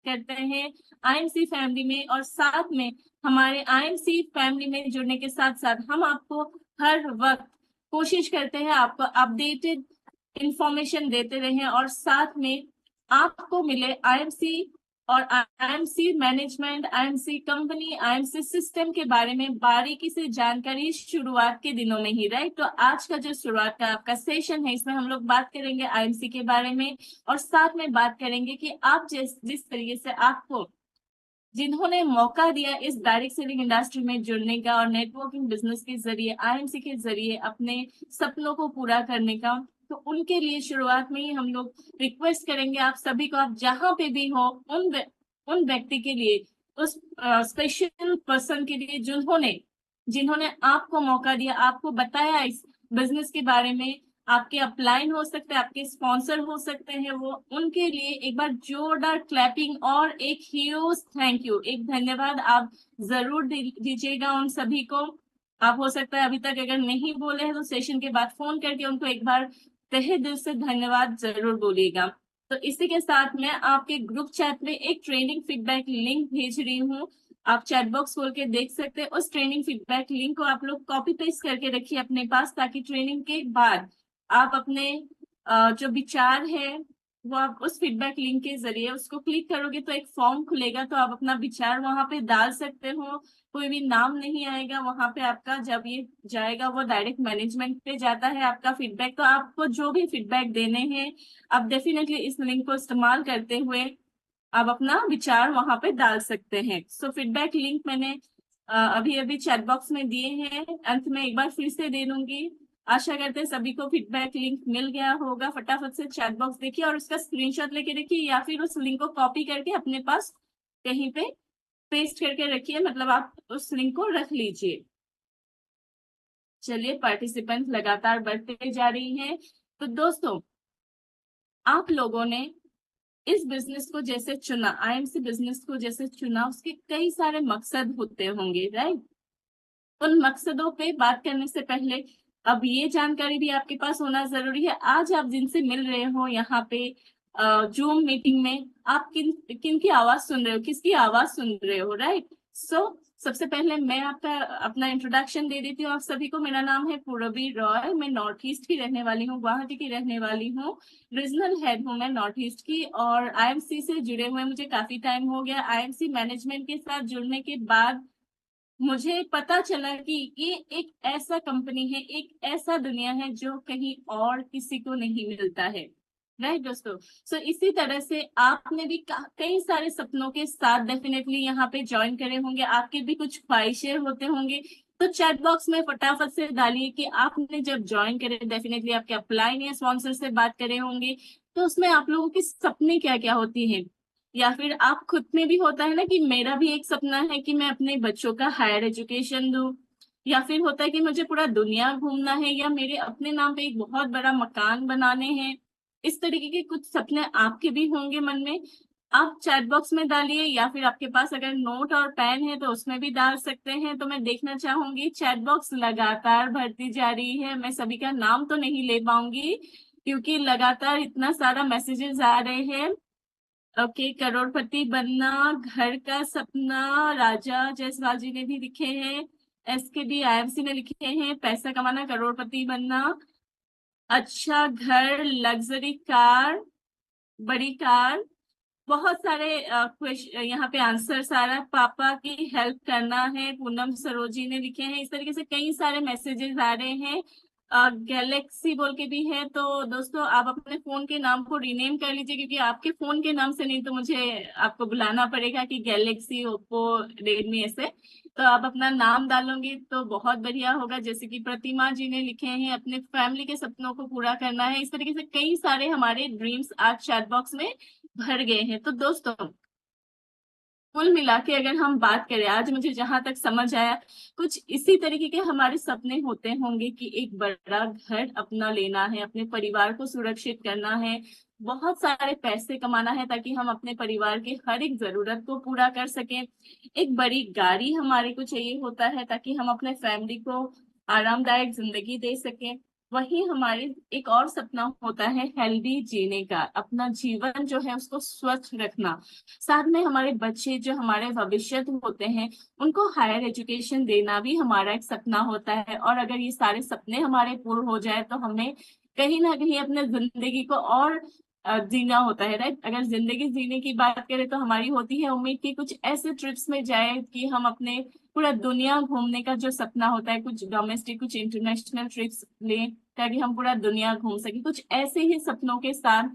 करते हैं IMC family में। और साथ में हमारे आईएमसी फैमिली में जुड़ने के साथ साथ हम आपको हर वक्त कोशिश करते हैं आपको अपडेटेड इंफॉर्मेशन देते रहें, और साथ में आपको मिले आईएमसी और IMC management, IMC company, IMC system के बारे में बारीकी से जानकारी शुरुआत के दिनों में ही, राइट। तो आज का जो शुरुआत का आपका सेशन है, इसमें हम लोग बात करेंगे आईएमसी के बारे में, और साथ में बात करेंगे कि आप जिस तरीके से आपको जिन्होंने मौका दिया इस डायरेक्ट सेलिंग इंडस्ट्री में जुड़ने का और नेटवर्किंग बिजनेस के जरिए, आईएमसी के जरिए अपने सपनों को पूरा करने का, तो उनके लिए शुरुआत में ही हम लोग रिक्वेस्ट करेंगे आप सभी को, आप जहां पे भी हो उन व्यक्ति के लिए, उस स्पेशल पर्सन के लिए जिन्होंने जिन्होंने आपको मौका दिया, आपको बताया इस बिजनेस के बारे में, आपके अपलाइन हो सकते हैं, आपके स्पॉन्सर हो सकते हैं वो, उनके लिए एक बार जोरदार क्लैपिंग और एक ह्यूज थैंक यू, एक धन्यवाद आप जरूर दीजिएगा उन सभी को। आप हो सकता है अभी तक अगर नहीं बोले हैं तो सेशन के बाद फोन करके उनको एक बार तहे दिल से धन्यवाद जरूर बोलिएगा। तो इसी के साथ मैं आपके ग्रुप चैट में एक ट्रेनिंग फीडबैक लिंक भेज रही हूँ, आप चैट बॉक्स खोल के देख सकते हैं। उस ट्रेनिंग फीडबैक लिंक को आप लोग कॉपी पेस्ट करके रखिए अपने पास, ताकि ट्रेनिंग के बाद आप अपने जो विचार है वो आप उस फीडबैक लिंक के जरिए उसको क्लिक करोगे तो एक फॉर्म खुलेगा, तो आप अपना विचार वहां पे डाल सकते हो। कोई भी नाम नहीं आएगा वहां पे आपका, जब ये जाएगा वो डायरेक्ट मैनेजमेंट पे जाता है आपका फीडबैक। तो आपको जो भी फीडबैक देने हैं आप डेफिनेटली इस लिंक को इस्तेमाल करते हुए आप अपना विचार वहां पे डाल सकते हैं। सो फीडबैक लिंक मैंने अभी अभी चैट बॉक्स में दिए हैं, अंत में एक बार फिर से दे दूंगी। आशा करते हैं सभी को फीडबैक लिंक मिल गया होगा। फटाफट से चैट बॉक्स देखिए और उसका स्क्रीनशॉट लेके देखिए, या फिर उस लिंक को कॉपी करके अपने पास कहीं पे पेस्ट करके रखिए, मतलब आप उस लिंक को रख लीजिए। चलिए, पार्टिसिपेंट लगातार बढ़ते जा रही हैं। तो दोस्तों, आप लोगों ने इस बिजनेस को जैसे चुना, आईएमसी बिजनेस को जैसे चुना, उसके कई सारे मकसद होते होंगे, राइट। उन मकसदों पे बात करने से पहले अब ये जानकारी भी आपके पास होना जरूरी है, आज आप जिनसे मिल रहे हो यहाँ पे जूम मीटिंग में, आप किन किन की आवाज सुन रहे हो, किसकी आवाज सुन रहे हो, राइट। सो सबसे पहले मैं आपका अपना इंट्रोडक्शन दे देती हूँ आप सभी को। मेरा नाम है पूरबी रॉय, मैं नॉर्थ ईस्ट की रहने वाली हूँ, गुवाहाटी की रहने वाली हूँ। रीजनल हेड हूँ मैं नॉर्थ ईस्ट की, और आईएमसी से जुड़े हुए मुझे काफी टाइम हो गया। आईएमसी मैनेजमेंट के साथ जुड़ने के बाद मुझे पता चला कि ये एक ऐसा कंपनी है, एक ऐसा दुनिया है जो कहीं और किसी को नहीं मिलता है, राइट दोस्तों। सो इसी तरह से आपने भी कई सारे सपनों के साथ डेफिनेटली यहाँ पे ज्वाइन करे होंगे, आपके भी कुछ ख्वाहिशें होते होंगे। तो चैट बॉक्स में फटाफट से डालिए कि आपने जब ज्वाइन करे, डेफिनेटली आपके अपलाइन या स्पॉन्सर से बात करे होंगे, तो उसमें आप लोगों के सपने क्या क्या होती हैं। या फिर आप खुद में भी होता है ना कि मेरा भी एक सपना है कि मैं अपने बच्चों का हायर एजुकेशन दूं, या फिर होता है कि मुझे पूरा दुनिया घूमना है, या मेरे अपने नाम पे एक बहुत बड़ा मकान बनाने हैं। इस तरीके के कुछ सपने आपके भी होंगे मन में, आप चैट बॉक्स में डालिए, या फिर आपके पास अगर नोट और पेन है तो उसमें भी डाल सकते हैं। तो मैं देखना चाहूंगी, चैट बॉक्स लगातार भरती जा रही है, मैं सभी का नाम तो नहीं ले पाऊंगी क्योंकि लगातार इतना सारा मैसेजेस आ रहे हैं। ओके, करोड़पति बनना, घर का सपना, राजा जायसवाल जी ने भी लिखे हैं, एसकेडी आईएमसी ने लिखे हैं, पैसा कमाना, करोड़पति बनना, अच्छा घर, लग्जरी कार, बड़ी कार, बहुत सारे क्वेश्चन यहाँ पे आंसर सारा, पापा की हेल्प करना है, पूनम सरोजी ने लिखे हैं। इस तरीके से कई सारे मैसेजेस आ रहे हैं। गैलेक्सी बोल के भी है। तो दोस्तों, आप अपने फोन के नाम को रीनेम कर लीजिए, क्योंकि आपके फोन के नाम से नहीं तो मुझे आपको बुलाना पड़ेगा कि गैलेक्सी, ओप्पो, रेडमी, ऐसे। तो आप अपना नाम डालोगे तो बहुत बढ़िया होगा। जैसे कि प्रतिमा जी ने लिखे हैं, अपने फैमिली के सपनों को पूरा करना है। इस तरीके से कई सारे हमारे ड्रीम्स आज चैट बॉक्स में भर गए हैं। तो दोस्तों, कुल मिला के अगर हम बात करें, आज मुझे जहां तक समझ आया, कुछ इसी तरीके के हमारे सपने होते होंगे कि एक बड़ा घर अपना लेना है, अपने परिवार को सुरक्षित करना है, बहुत सारे पैसे कमाना है ताकि हम अपने परिवार के हर एक जरूरत को पूरा कर सकें। एक बड़ी गाड़ी हमारे को चाहिए होता है ताकि हम अपने फैमिली को आरामदायक जिंदगी दे सकें। वही हमारे एक और सपना होता है हेल्दी जीने का, अपना जीवन जो है उसको स्वच्छ रखना। साथ में हमारे बच्चे जो हमारे भविष्य होते हैं उनको हायर एजुकेशन देना भी हमारा एक सपना होता है। और अगर ये सारे सपने हमारे पूर्ण हो जाए तो हमें कहीं ना कहीं अपने जिंदगी को और जीना होता है, राइट। अगर जिंदगी जीने की बात करें तो हमारी होती है उम्मीद कि कुछ ऐसे ट्रिप्स में जाए कि हम अपने पूरा दुनिया घूमने का जो सपना होता है, कुछ डोमेस्टिक कुछ इंटरनेशनल ट्रिप्स लें ताकि हम पूरा दुनिया घूम सके। कुछ ऐसे ही सपनों के साथ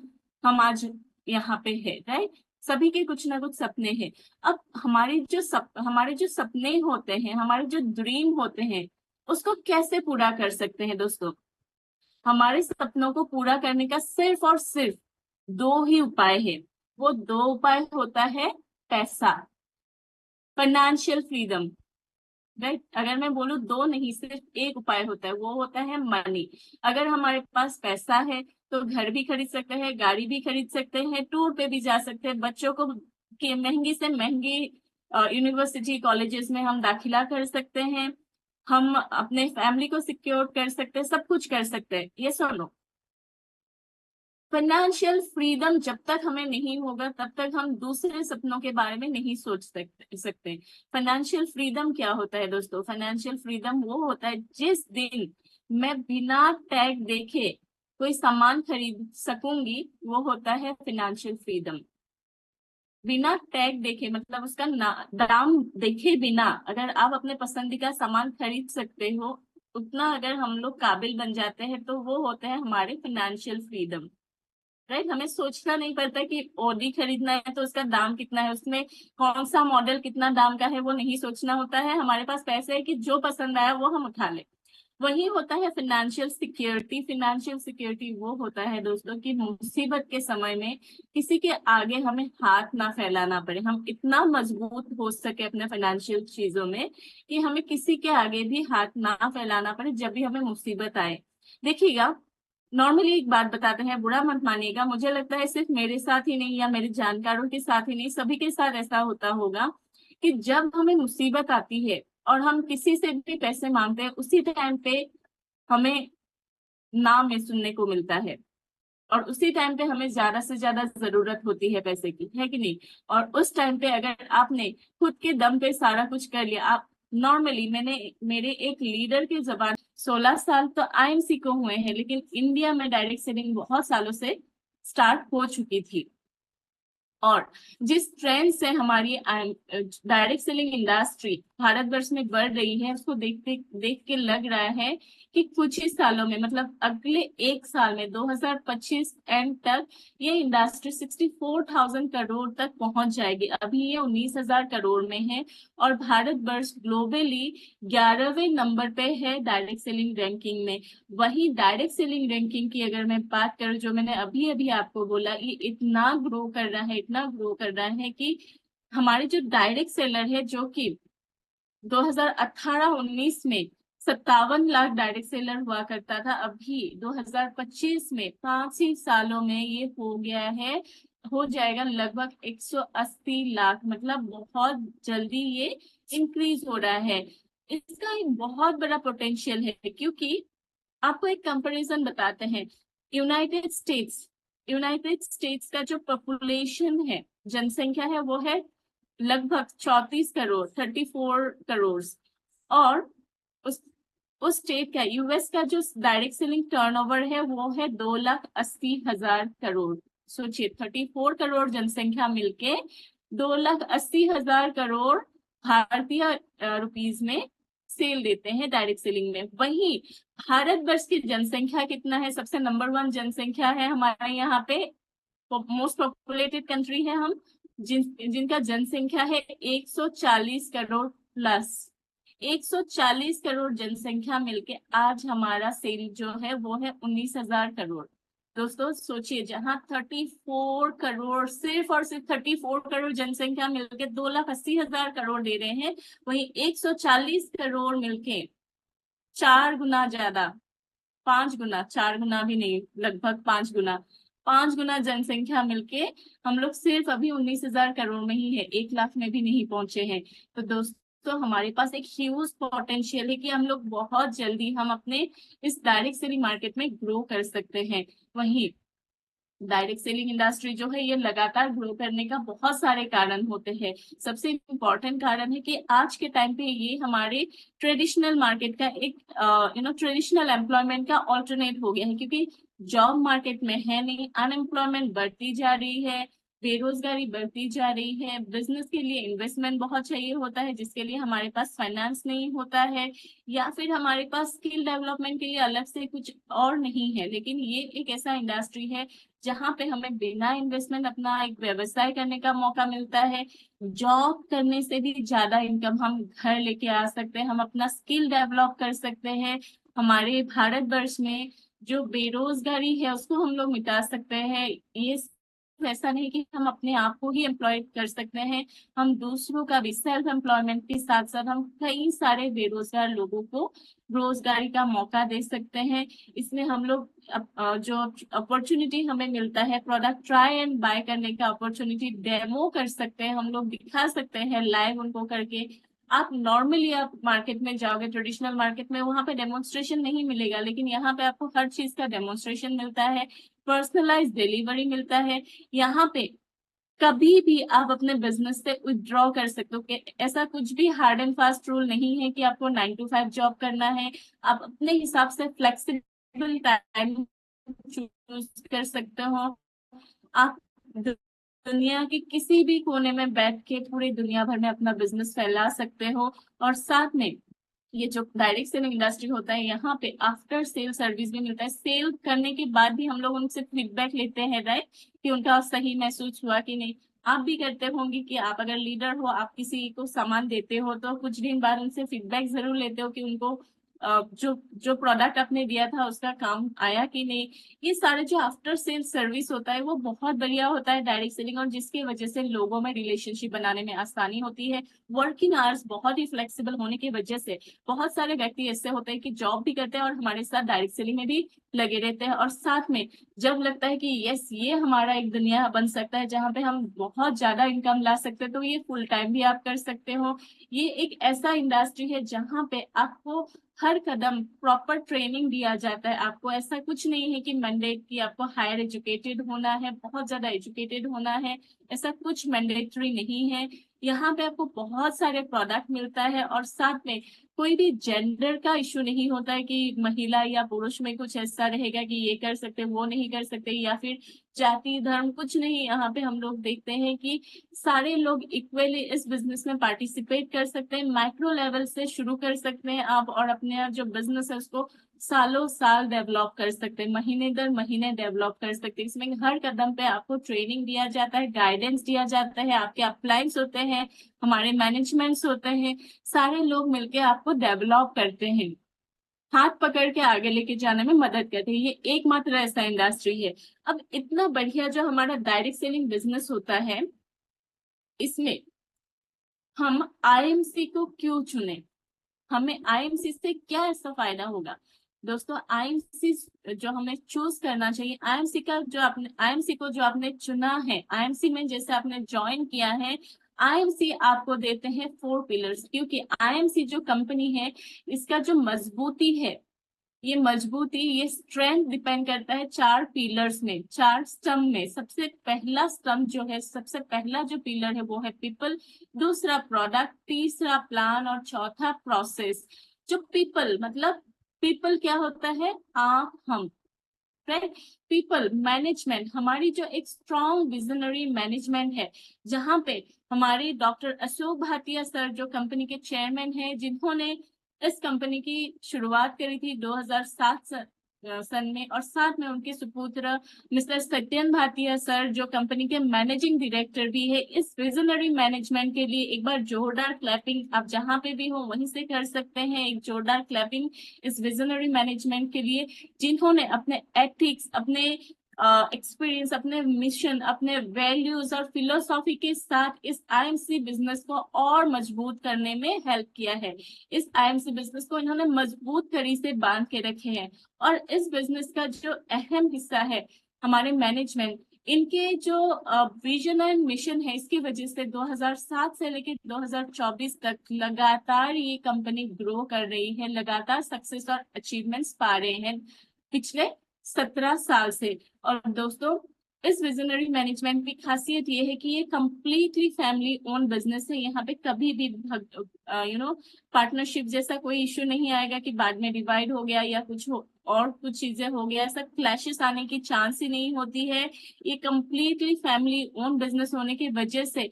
हम आज यहाँ पे है, राइट। सभी के कुछ ना कुछ सपने हैं। अब हमारे जो सपने होते हैं, हमारे जो ड्रीम होते हैं, उसको कैसे पूरा कर सकते हैं दोस्तों। हमारे सपनों को पूरा करने का सिर्फ और सिर्फ दो ही उपाय है। वो दो उपाय होता है पैसा, फाइनेंशियल फ्रीडम, राइट। अगर मैं बोलूँ दो नहीं, सिर्फ एक उपाय होता है, वो होता है मनी। अगर हमारे पास पैसा है तो घर भी खरीद सकते हैं, गाड़ी भी खरीद सकते हैं, टूर पे भी जा सकते हैं, बच्चों को के महंगी से महंगी यूनिवर्सिटी कॉलेजेस में हम दाखिला कर सकते हैं, हम अपने फैमिली को सिक्योर कर सकते हैं, सब कुछ कर सकते हैं। ये सुनो, फाइनेंशियल फ्रीडम जब तक हमें नहीं होगा तब तक हम दूसरे सपनों के बारे में नहीं सोच सकते। फाइनेंशियल फ्रीडम क्या होता है दोस्तों। फाइनेंशियल फ्रीडम वो होता है जिस दिन मैं बिना टैग देखे कोई सामान खरीद सकूंगी, वो होता है फाइनेंशियल फ्रीडम। बिना टैग देखे मतलब उसका दाम देखे बिना अगर आप अपने पसंदीदा सामान खरीद सकते हो, उतना अगर हम लोग काबिल बन जाते हैं तो वो होते हैं हमारे फाइनेंशियल फ्रीडम, राइट। हमें सोचना नहीं पड़ता कि ऑडी खरीदना है तो उसका दाम कितना है, उसमें कौन सा मॉडल कितना दाम का है, वो नहीं सोचना होता है। हमारे पास पैसे है कि जो पसंद आया वो हम उठा ले। वही होता है फाइनेंशियल सिक्योरिटी। फाइनेंशियल सिक्योरिटी वो होता है दोस्तों कि मुसीबत के समय में किसी के आगे हमें हाथ ना फैलाना पड़े, हम इतना मजबूत हो सके अपने फाइनेंशियल चीजों में कि हमें किसी के आगे भी हाथ ना फैलाना पड़े जब भी हमें मुसीबत आए। देखिएगा, नॉर्मली एक बात बताते हैं, बुरा मत मानिएगा, मुझे लगता है सिर्फ मेरे साथ ही नहीं या मेरे जानकारों के साथ ही नहीं, सभी के साथ ऐसा होता होगा कि जब हमें मुसीबत आती है और हम किसी से भी पैसे मांगते हैं, उसी टाइम पे हमें ना में सुनने को मिलता है। और उसी टाइम पे हमें ज्यादा से ज्यादा जरूरत होती है पैसे की, है कि नहीं। और उस टाइम पे अगर आपने खुद के दम पे सारा कुछ कर लिया, आप नॉर्मली, मैंने मेरे एक लीडर की जबान, 16 साल तो आईएमसी को हुए हैं लेकिन इंडिया में डायरेक्ट सेलिंग बहुत सालों से स्टार्ट हो चुकी थी। और जिस ट्रेंड से हमारी डायरेक्ट सेलिंग इंडस्ट्री भारतवर्ष में बढ़ रही है, उसको देख के लग रहा है कि कुछ ही सालों में, मतलब अगले एक साल में 2025 एंड तक ये इंडस्ट्री 64,000 करोड़ तक पहुंच जाएगी। अभी ये 19,000 करोड़ में है और भारतवर्ष ग्लोबली 11वें नंबर पे है डायरेक्ट सेलिंग रैंकिंग में। वही डायरेक्ट सेलिंग रैंकिंग की अगर मैं बात करूं, जो मैंने अभी अभी आपको बोला, ये इतना ग्रो कर रहा है, इतना ग्रो कर रहा है कि हमारे जो डायरेक्ट सेलर है, जो कि 2018-19 में 57 लाख डायरेक्ट सेलर हुआ करता था, अभी 2025 में 5 ही सालों में ये हो जाएगा लगभग 180 लाख। मतलब बहुत जल्दी ये इंक्रीज हो रहा है। इसका एक बहुत बड़ा पोटेंशियल है, क्योंकि आपको एक कंपैरिजन बताते हैं। यूनाइटेड स्टेट्स का जो पॉपुलेशन है, जनसंख्या है, वो है लगभग 34 करोड़, 34 करोड़। और उस उस स्टेट का, यूएस का जो डायरेक्ट सेलिंग टर्नओवर है वो है 2,80,000 करोड़। सोचिए, 34 करोड़ जनसंख्या मिलके 2,80,000 करोड़ भारतीय रुपीज में सेल देते हैं डायरेक्ट सेलिंग में। वहीं भारतवर्ष की जनसंख्या कितना है, सबसे नंबर वन जनसंख्या है हमारे यहाँ पे, मोस्ट पॉपुलेटेड कंट्री है हम, जिनका जनसंख्या है 140 करोड़ प्लस। 140 करोड़ जनसंख्या मिलके आज हमारा सेल जो है वो है 19,000 करोड़। दोस्तों सोचिए, जहां 34 करोड़, सिर्फ और सिर्फ 34 करोड़ जनसंख्या मिलके 2,80,000 करोड़ दे रहे हैं, वहीं 140 करोड़ मिलके 4 गुना ज्यादा, 5 गुना, 4 गुना भी नहीं, लगभग 5 गुना, 5 गुना जनसंख्या मिलके हम लोग सिर्फ अभी 19,000 करोड़ में ही है, 1 लाख में भी नहीं पहुंचे हैं। तो दोस्तों हमारे पास एक ह्यूज पोटेंशियल है कि हम लोग बहुत जल्दी हम अपने इस डायरेक्ट सेलिंग मार्केट में ग्रो कर सकते हैं। वहीं डायरेक्ट सेलिंग इंडस्ट्री जो है ये लगातार ग्रो करने का बहुत सारे कारण होते हैं। सबसे इम्पोर्टेंट कारण है कि आज के टाइम पे ये हमारे ट्रेडिशनल मार्केट का एक ट्रेडिशनल एम्प्लॉयमेंट का ऑल्टरनेट हो गया है, क्योंकि जॉब मार्केट में है नहीं, अनएम्प्लॉयमेंट बढ़ती जा रही है, बेरोजगारी बढ़ती जा रही है, बिजनेस के लिए इन्वेस्टमेंट बहुत चाहिए होता है जिसके लिए हमारे पास फाइनेंस नहीं होता है, या फिर हमारे पास स्किल डेवलपमेंट के लिए अलग से कुछ और नहीं है। लेकिन ये एक ऐसा इंडस्ट्री है जहाँ पे हमें बिना इन्वेस्टमेंट अपना एक व्यवसाय करने का मौका मिलता है। जॉब करने से भी ज्यादा इनकम हम घर लेके आ सकते हैं, हम अपना स्किल डेवलप कर सकते हैं। हमारे भारतवर्ष में जो बेरोजगारी है उसको हम लोग मिटा सकते हैं। ये ऐसा नहीं कि हम अपने आप को ही एम्प्लॉय कर सकते हैं, हम दूसरों का भी, सेल्फ एम्प्लॉयमेंट के साथ साथ हम कई सारे बेरोजगार लोगों को रोजगारी का मौका दे सकते हैं। इसमें हम लोग जो अपॉर्चुनिटी हमें मिलता है प्रोडक्ट ट्राई एंड बाय करने का अपॉर्चुनिटी, डेमो कर सकते हैं, हम लोग दिखा सकते हैं लाइव उनको करके। आप नॉर्मली आप मार्केट में जाओगे, ट्रेडिशनल मार्केट में, वहां पे डेमोन्स्ट्रेशन नहीं मिलेगा, लेकिन यहाँ पे आपको हर चीज का डेमोन्स्ट्रेशन मिलता है, पर्सनलाइज डिलीवरी मिलता है। यहाँ पे कभी भी आप अपने बिजनेस से विथड्रॉ कर सकते हो, कि ऐसा कुछ भी हार्ड एंड फास्ट रूल नहीं है कि आपको 9 to 5 जॉब करना है। आप अपने हिसाब से फ्लेक्सिबल टाइम चूज कर सकते हो। आप दुनिया के किसी भी कोने में बैठ के पूरी दुनिया भर में अपना बिजनेस फैला सकते हो। और साथ में ये जो डायरेक्ट सेलिंग इंडस्ट्री होता है यहाँ पे आफ्टर सेल सर्विस भी मिलता है। सेल करने के बाद भी हम लोग उनसे फीडबैक लेते हैं, राइट, कि उनका सही महसूस हुआ कि नहीं। आप भी करते होंगे कि आप अगर लीडर हो, आप किसी को सामान देते हो तो कुछ दिन बाद उनसे फीडबैक जरूर लेते हो कि उनको जो जो प्रोडक्ट आपने दिया था उसका काम आया कि नहीं। ये सारे जो आफ्टर सेल सर्विस होता है वो बहुत बढ़िया होता है डायरेक्ट सेलिंग, और जिसकी वजह से लोगों में रिलेशनशिप बनाने में आसानी होती है। वर्किंग आवर्स बहुत ही फ्लेक्सिबल होने की वजह से बहुत सारे व्यक्ति ऐसे होते हैं कि जॉब भी करते हैं और हमारे साथ डायरेक्ट सेलिंग में भी लगे रहते हैं। और साथ में जब लगता है कि यस ये हमारा एक दुनिया बन सकता है जहाँ पे हम बहुत ज्यादा इनकम ला सकते हैं, तो ये फुल टाइम भी आप कर सकते हो। ये एक ऐसा इंडस्ट्री है जहाँ पे आपको हर कदम प्रॉपर ट्रेनिंग दिया जाता है। आपको ऐसा कुछ नहीं है कि मैंडेट कि आपको हायर एजुकेटेड होना है, बहुत ज्यादा एजुकेटेड होना है, ऐसा कुछ मैंडेटरी नहीं है। यहाँ पे आपको बहुत सारे प्रोडक्ट मिलता है, और साथ में कोई भी जेंडर का इशू नहीं होता है कि महिला या पुरुष में कुछ ऐसा रहेगा कि ये कर सकते वो नहीं कर सकते, या फिर जाति धर्म कुछ नहीं। यहाँ पे हम लोग देखते हैं कि सारे लोग इक्वली इस बिजनेस में पार्टिसिपेट कर सकते हैं। माइक्रो लेवल से शुरू कर सकते हैं आप, और अपने जो बिजनेस है उसको सालों साल डेवलप कर सकते हैं, महीने दर महीने डेवलप कर सकते हैं। इसमें हर कदम पे आपको ट्रेनिंग दिया जाता है, गाइडेंस दिया जाता है, आपके अपलाइंस होते हैं, हमारे मैनेजमेंट्स होते हैं, सारे लोग मिलके आपको डेवलप करते हैं, हाथ पकड़ के आगे लेके जाने में मदद करते हैं। ये एकमात्र ऐसा इंडस्ट्री है। अब इतना बढ़िया जो हमारा डायरेक्ट सेलिंग बिजनेस होता है, इसमें हम आईएमसी को क्यों चुने, हमें आईएमसी से क्या ऐसा फायदा होगा। दोस्तों, आईएमसी जो हमें चूज करना चाहिए, आईएमसी का जो आपने आईएमसी को जो आपने चुना है, आईएमसी में जैसे आपने ज्वाइन किया है, आईएमसी आपको देते हैं 4 पिलर्स। क्योंकि आईएमसी जो कंपनी है इसका जो मजबूती है, ये मजबूती, ये स्ट्रेंथ डिपेंड करता है 4 पिलर्स में, 4 स्तंभ में। सबसे पहला स्तंभ जो है, सबसे पहला जो पिलर है वो है पीपल, दूसरा प्रोडक्ट, तीसरा प्लान, और चौथा प्रोसेस। जो पीपल मतलब, पीपल क्या होता है, आप हम, राइट। पीपल मैनेजमेंट, हमारी जो एक स्ट्रॉन्ग विजनरी मैनेजमेंट है, जहाँ पे हमारे डॉक्टर अशोक भाटिया सर जो कंपनी के चेयरमैन हैं, जिन्होंने इस कंपनी की शुरुआत करी थी 2007 सन में, और साथ में उनके सुपुत्र मिस्टर सत्यन भाटिया सर जो कंपनी के मैनेजिंग डायरेक्टर भी है। इस विजनरी मैनेजमेंट के लिए एक बार जोरदार क्लैपिंग आप जहां पे भी हो वहीं से कर सकते हैं, एक जोरदार क्लैपिंग इस विजनरी मैनेजमेंट के लिए, जिन्होंने अपने एथिक्स, अपने एक्सपीरियंस, अपने मिशन, अपने वैल्यूज और फिलोसॉफी के साथ इस आईएमसी बिजनेस को और मजबूत करने में हेल्प किया है। इस आईएमसी बिजनेस को इन्होंने मजबूत कड़ी से बांध के रखे हैं। और इस बिजनेस का जो अहम हिस्सा है हमारे मैनेजमेंट, इनके जो विजन एंड मिशन है, इसकी वजह से 2007 से लेकर 2024 तक लगातार ये कंपनी ग्रो कर रही है, लगातार सक्सेस और अचीवमेंट्स पा रहे हैं पिछले 17 साल से। और दोस्तों, इस विजनरी मैनेजमेंट की खासियत ये है कि ये कंप्लीटली फैमिली ओन बिजनेस है। यहाँ पे कभी भी पार्टनरशिप जैसा कोई इश्यू नहीं आएगा कि बाद में डिवाइड हो गया या कुछ हो और कुछ चीजें हो गया, ऐसा क्लैशेस आने की चांस ही नहीं होती है। ये कंप्लीटली फैमिली ओन बिजनेस होने की वजह से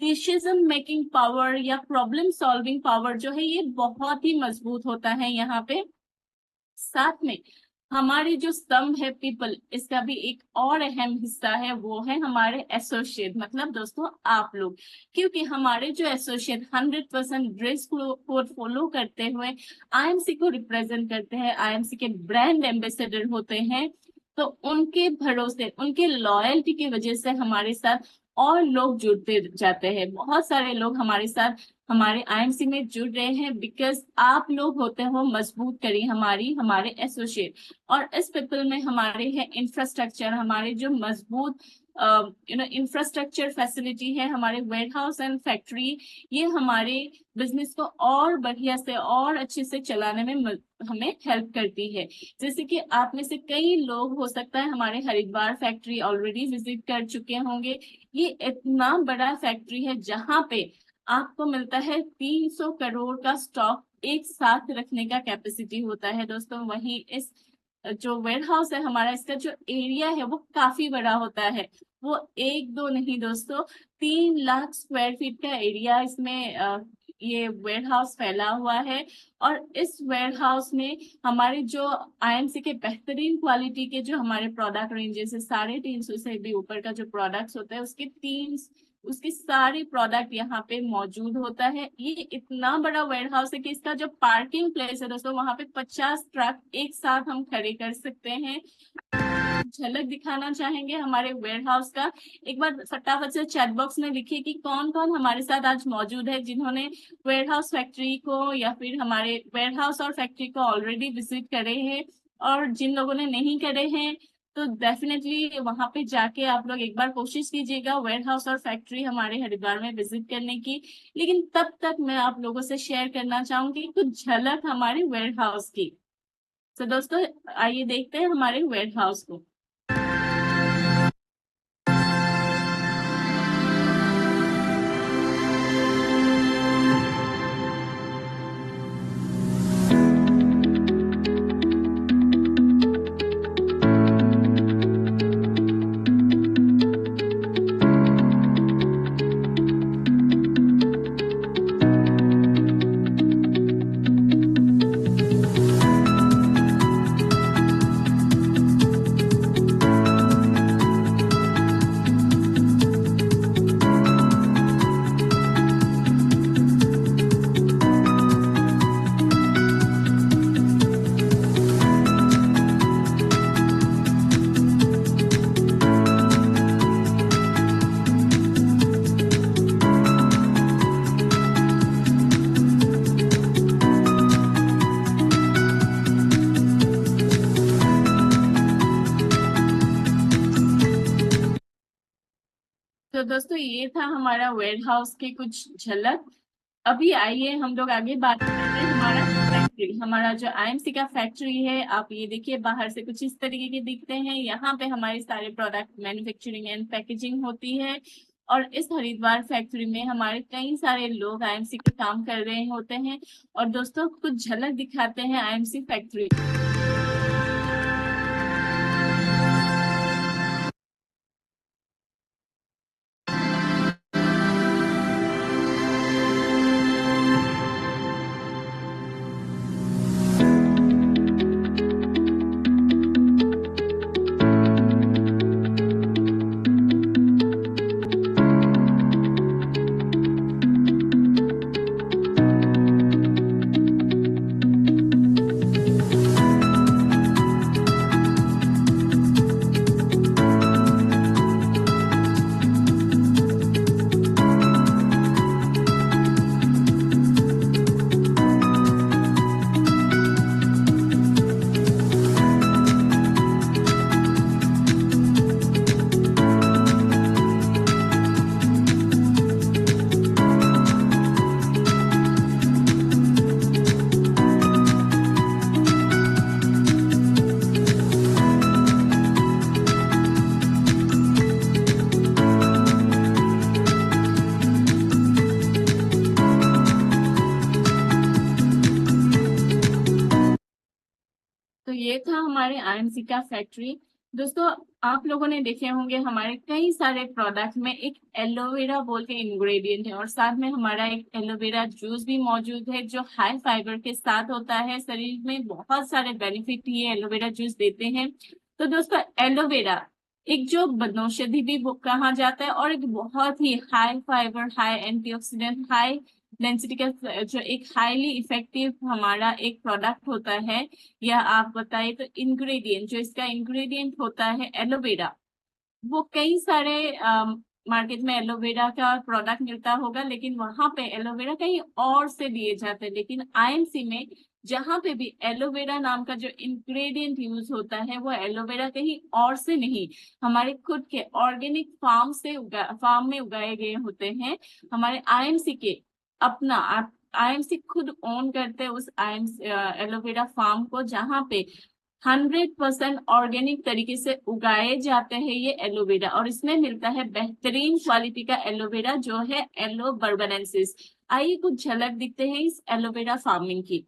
डिसीजन मेकिंग पावर या प्रॉब्लम सॉल्विंग पावर जो है ये बहुत ही मजबूत होता है यहाँ पे। साथ में हमारे जो स्तंभ है पीपल, इसका भी एक और अहम हिस्सा है, वो है हमारे एसोसिएट, मतलब दोस्तों आप लोग। क्योंकि हमारे जो एसोसिएट 100% ड्रेस कोड फॉलो करते हुए आईएमसी को रिप्रेजेंट करते हैं, आईएमसी के ब्रांड एम्बेसडर होते हैं, तो उनके भरोसे, उनके लॉयल्टी की वजह से हमारे साथ और लोग जुड़ते जाते हैं। बहुत सारे लोग हमारे साथ हमारे आईएमसी में जुड़ रहे हैं बिकॉज आप लोग होते हो मजबूत करी हमारे एसोसिएट। और इस पीपल में हमारे है इंफ्रास्ट्रक्चर, हमारे जो मजबूत इंफ्रास्ट्रक्चर फैसिलिटी है, हमारे वेयर हाउस एंड फैक्ट्री, ये हमारे बिजनेस को और बढ़िया से और अच्छे से चलाने में हमें हेल्प करती है। जैसे कि आप में से कई लोग हो सकता है हमारे हरिद्वार फैक्ट्री ऑलरेडी विजिट कर चुके होंगे। ये इतना बड़ा फैक्ट्री है जहाँ पे आपको मिलता है 300 करोड़ का स्टॉक एक साथ रखने का कैपेसिटी होता है दोस्तों। वहीं इस जो वेयर हाउस है हमारा, इसका जो एरिया है वो काफी बड़ा होता है। वो एक दो नहीं दोस्तों, 3 लाख स्क्वायर फीट का एरिया इसमें ये वेयर हाउस फैला हुआ है। और इस वेयर हाउस में हमारे जो आईएमसी के बेहतरीन क्वालिटी के जो हमारे प्रोडक्ट रेंजेस है, 350 से भी ऊपर का जो प्रोडक्ट्स होता है उसके सारे प्रोडक्ट यहाँ पे मौजूद होता है। ये इतना बड़ा वेयर हाउस है कि इसका जो पार्किंग प्लेस है दोस्तों, वहां पे 50 ट्रक एक साथ हम खड़े कर सकते हैं। झलक दिखाना चाहेंगे हमारे वेयर हाउस का, एक बार फटाफट से चैट बॉक्स में लिखिए कि कौन कौन हमारे साथ आज मौजूद है जिन्होंने वेयर हाउस फैक्ट्री को या फिर हमारे वेयर हाउस और फैक्ट्री को ऑलरेडी विजिट करे हैं। और जिन लोगों ने नहीं करे हैं तो डेफिनेटली वहां पे जाके आप लोग एक बार कोशिश कीजिएगा वेयर हाउस और फैक्ट्री हमारे हरिद्वार में विजिट करने की। लेकिन तब तक मैं आप लोगों से शेयर करना चाहूंगी कुछ झलक हमारे वेयर हाउस की। तो दोस्तों आइए देखते हैं हमारे वेयर हाउस को। तो दोस्तों ये था हमारा वेयर हाउस की कुछ झलक। अभी आइए हम लोग आगे बात करते हैं हमारा फैक्ट्री, हमारा जो आईएमसी का फैक्ट्री है। आप ये देखिए बाहर से कुछ इस तरीके के दिखते हैं। यहाँ पे हमारे सारे प्रोडक्ट मैन्युफैक्चरिंग एंड पैकेजिंग होती है। और इस हरिद्वार फैक्ट्री में हमारे कई सारे लोग आईएमसी के काम कर रहे होते हैं। और दोस्तों कुछ झलक दिखाते हैं आईएमसी फैक्ट्री। ये था हमारे आईएमसी का फैक्ट्री। दोस्तों, आप लोगों ने देखे होंगे हमारे कई सारे प्रोडक्ट में एक एलोवेरा बोल के इंग्रेडिएंट है, और साथ में हमारा एक एलोवेरा जूस भी मौजूद है जो हाई फाइबर के साथ होता है। शरीर में बहुत सारे बेनिफिट ये एलोवेरा जूस देते हैं। तो दोस्तों, एलोवेरा एक जो वनौषधि भी कहा जाता है, और एक बहुत ही high fibre, high antioxidant, high density का जो एक हाईली इफेक्टिव हमारा एक प्रोडक्ट होता है। या आप बताइए तो इंग्रेडिएंट, जो इसका इंग्रेडिएंट होता है एलोवेरा, वो कई सारे मार्केट में एलोवेरा का प्रोडक्ट मिलता होगा, लेकिन वहां पे एलोवेरा कहीं और से दिए जाते हैं। लेकिन आईएमसी में जहां पे भी एलोवेरा नाम का जो इंग्रेडिएंट यूज होता है, वो एलोवेरा कहीं और से नहीं, हमारे खुद के ऑर्गेनिक फार्म में उगाए गए होते हैं। हमारे आईएमसी के अपना आईएमसी खुद ओन करते हैं उस आईएमसी एलोवेरा फार्म को, जहाँ पे 100% ऑर्गेनिक तरीके से उगाए जाते हैं ये एलोवेरा। और इसमें मिलता है बेहतरीन क्वालिटी का एलोवेरा जो है एलो बर्बनेंसिस। आइए कुछ झलक दिखते हैं इस एलोवेरा फार्मिंग की।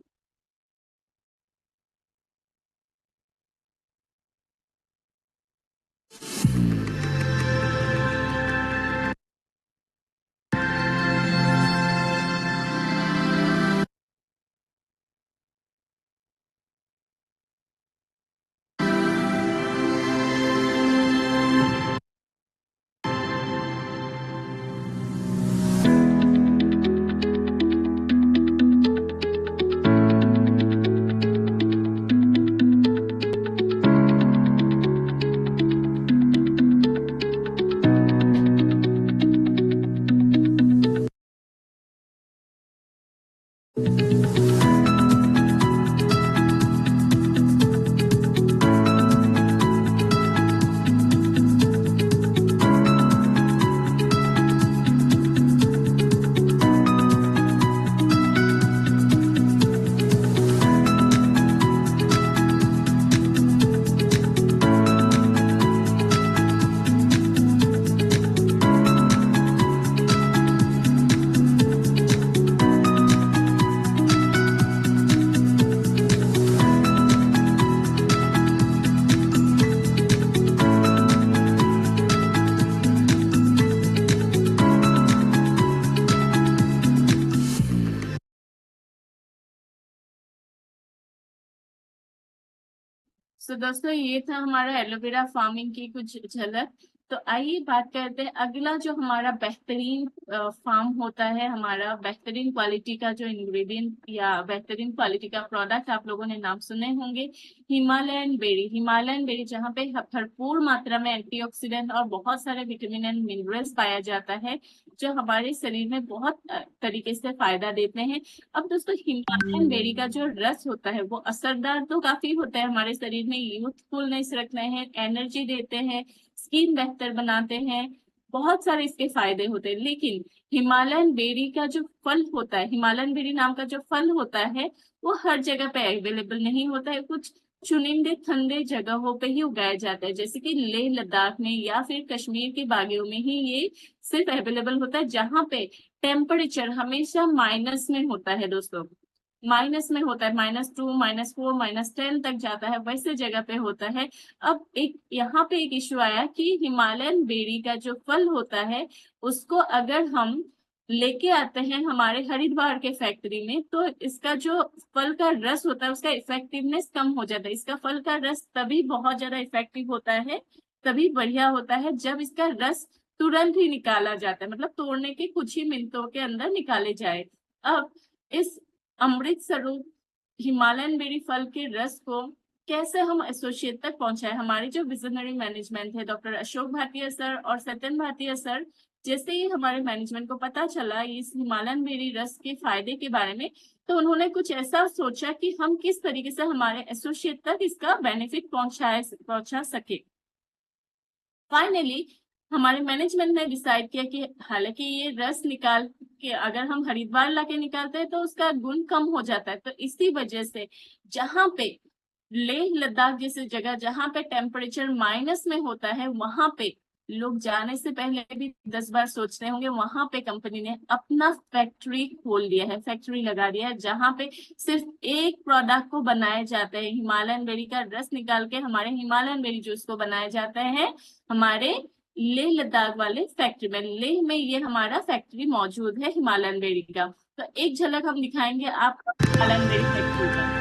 तो दोस्तों, ये था हमारा एलोवेरा फार्मिंग की कुछ झलक। तो आइए बात करते हैं अगला जो हमारा बेहतरीन फार्म होता है, हमारा बेहतरीन क्वालिटी का जो इंग्रेडिएंट या बेहतरीन क्वालिटी का प्रोडक्ट आप लोगों ने नाम सुने होंगे, हिमालयन बेरी। हिमालयन बेरी जहाँ पे भरपूर मात्रा में एंटीऑक्सीडेंट और बहुत सारे विटामिन एंड मिनरल्स पाया जाता है, जो हमारे शरीर में बहुत तरीके से फायदा देते हैं। अब दोस्तों, हिमालयन बेरी का जो रस होता है वो असरदार तो काफी होता है, हमारे शरीर में यूथफुलनेस रखते हैं, एनर्जी देते हैं, स्किन बेहतर बनाते हैं, बहुत सारे इसके फायदे होते हैं। लेकिन हिमालयन बेरी का जो फल होता है, हिमालयन बेरी नाम का जो फल होता है, वो हर जगह पे अवेलेबल नहीं होता है। कुछ चुनिंदे ठंडे जगहों पे ही उगाया जाता है, जैसे कि लेह लद्दाख में या फिर कश्मीर की वादियों में ही ये सिर्फ अवेलेबल होता है, जहाँ पे टेम्परेचर हमेशा माइनस में होता है। दोस्तों, माइनस में होता है, -2, -4, -10 तक जाता है, वैसे जगह पे होता है। अब एक यहाँ पे एक इश्यू आया कि हिमालयन बेरी का जो फल होता है, उसको अगर हम लेके आते हैं हमारे हरिद्वार के फैक्ट्री में, तो इसका जो फल का रस होता है उसका इफेक्टिवनेस कम हो जाता है। इसका फल का रस तभी बहुत ज्यादा इफेक्टिव होता है, तभी बढ़िया होता है, जब इसका रस तुरंत ही निकाला जाता है, मतलब तोड़ने के कुछ ही मिनटों के अंदर निकाले जाए। अब इस अमृत स्वरूप हिमालयन बेरी फल के रस को कैसे हम एसोसिएट तक पहुंचाए, हमारे जो विजनरी मैनेजमेंट है, डॉक्टर अशोक भाटिया सर और सत्यन भाटिया सर, जैसे ही हमारे मैनेजमेंट को पता चला इस हिमालयन बेरी रस के फायदे के बारे में, तो उन्होंने कुछ ऐसा सोचा कि हम किस तरीके से हमारे एसोसिएट तक इसका बेनिफिट पहुंचा सके। फाइनली हमारे मैनेजमेंट ने डिसाइड किया कि हालांकि ये रस निकाल के अगर हम हरिद्वार लाके निकालते हैं तो उसका गुण कम हो जाता है, तो इसी वजह से जहाँ पे लेह लद्दाख जैसी जगह जहाँ पे टेम्परेचर माइनस में होता है, वहां पे लोग जाने से पहले भी 10 बार सोच रहे होंगे। वहां पे कंपनी ने अपना फैक्ट्री खोल दिया है, फैक्ट्री लगा दिया है, जहां पे सिर्फ एक प्रोडक्ट को बनाया जाता है। हिमालयन बेरी का रस निकाल के हमारे हिमालयन बेरी जूस को बनाया जाता है हमारे लेह लद्दाख वाले फैक्ट्री में। लेह में ये हमारा फैक्ट्री मौजूद है हिमालयन बेरी का। तो एक झलक हम दिखाएंगे आपको हिमालयन बेरी फैक्ट्री का।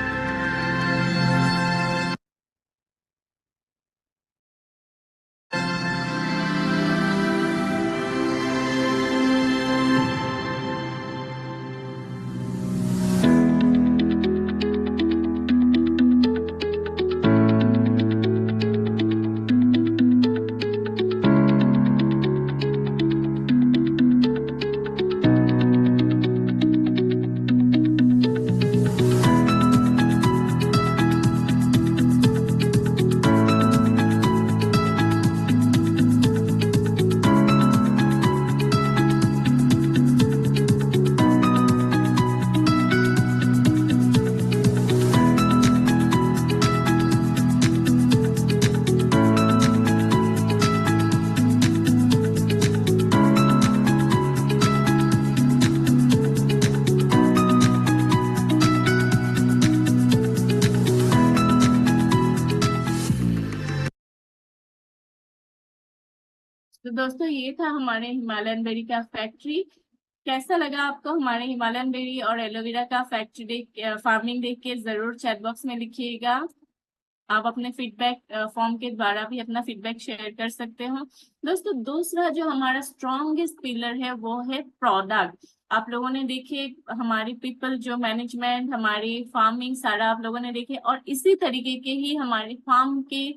तो दोस्तों ये था हमारे हिमालयन बेरी का फैक्ट्री। कैसा लगा आपको हमारे हिमालयन बेरी और एलोवेरा का फैक्ट्री देख फार्मिंग देख के जरूर चैट बॉक्स में लिखिएगा। आप अपने फीडबैक फॉर्म के द्वारा भी अपना फीडबैक शेयर कर सकते हो। दोस्तों दूसरा जो हमारा स्ट्रॉन्गेस्ट पिलर है वो है प्रोडक्ट। आप लोगों ने देखे हमारी पीपल जो मैनेजमेंट, हमारी फार्मिंग सारा आप लोगों ने देखे, और इसी तरीके के ही हमारे फार्म के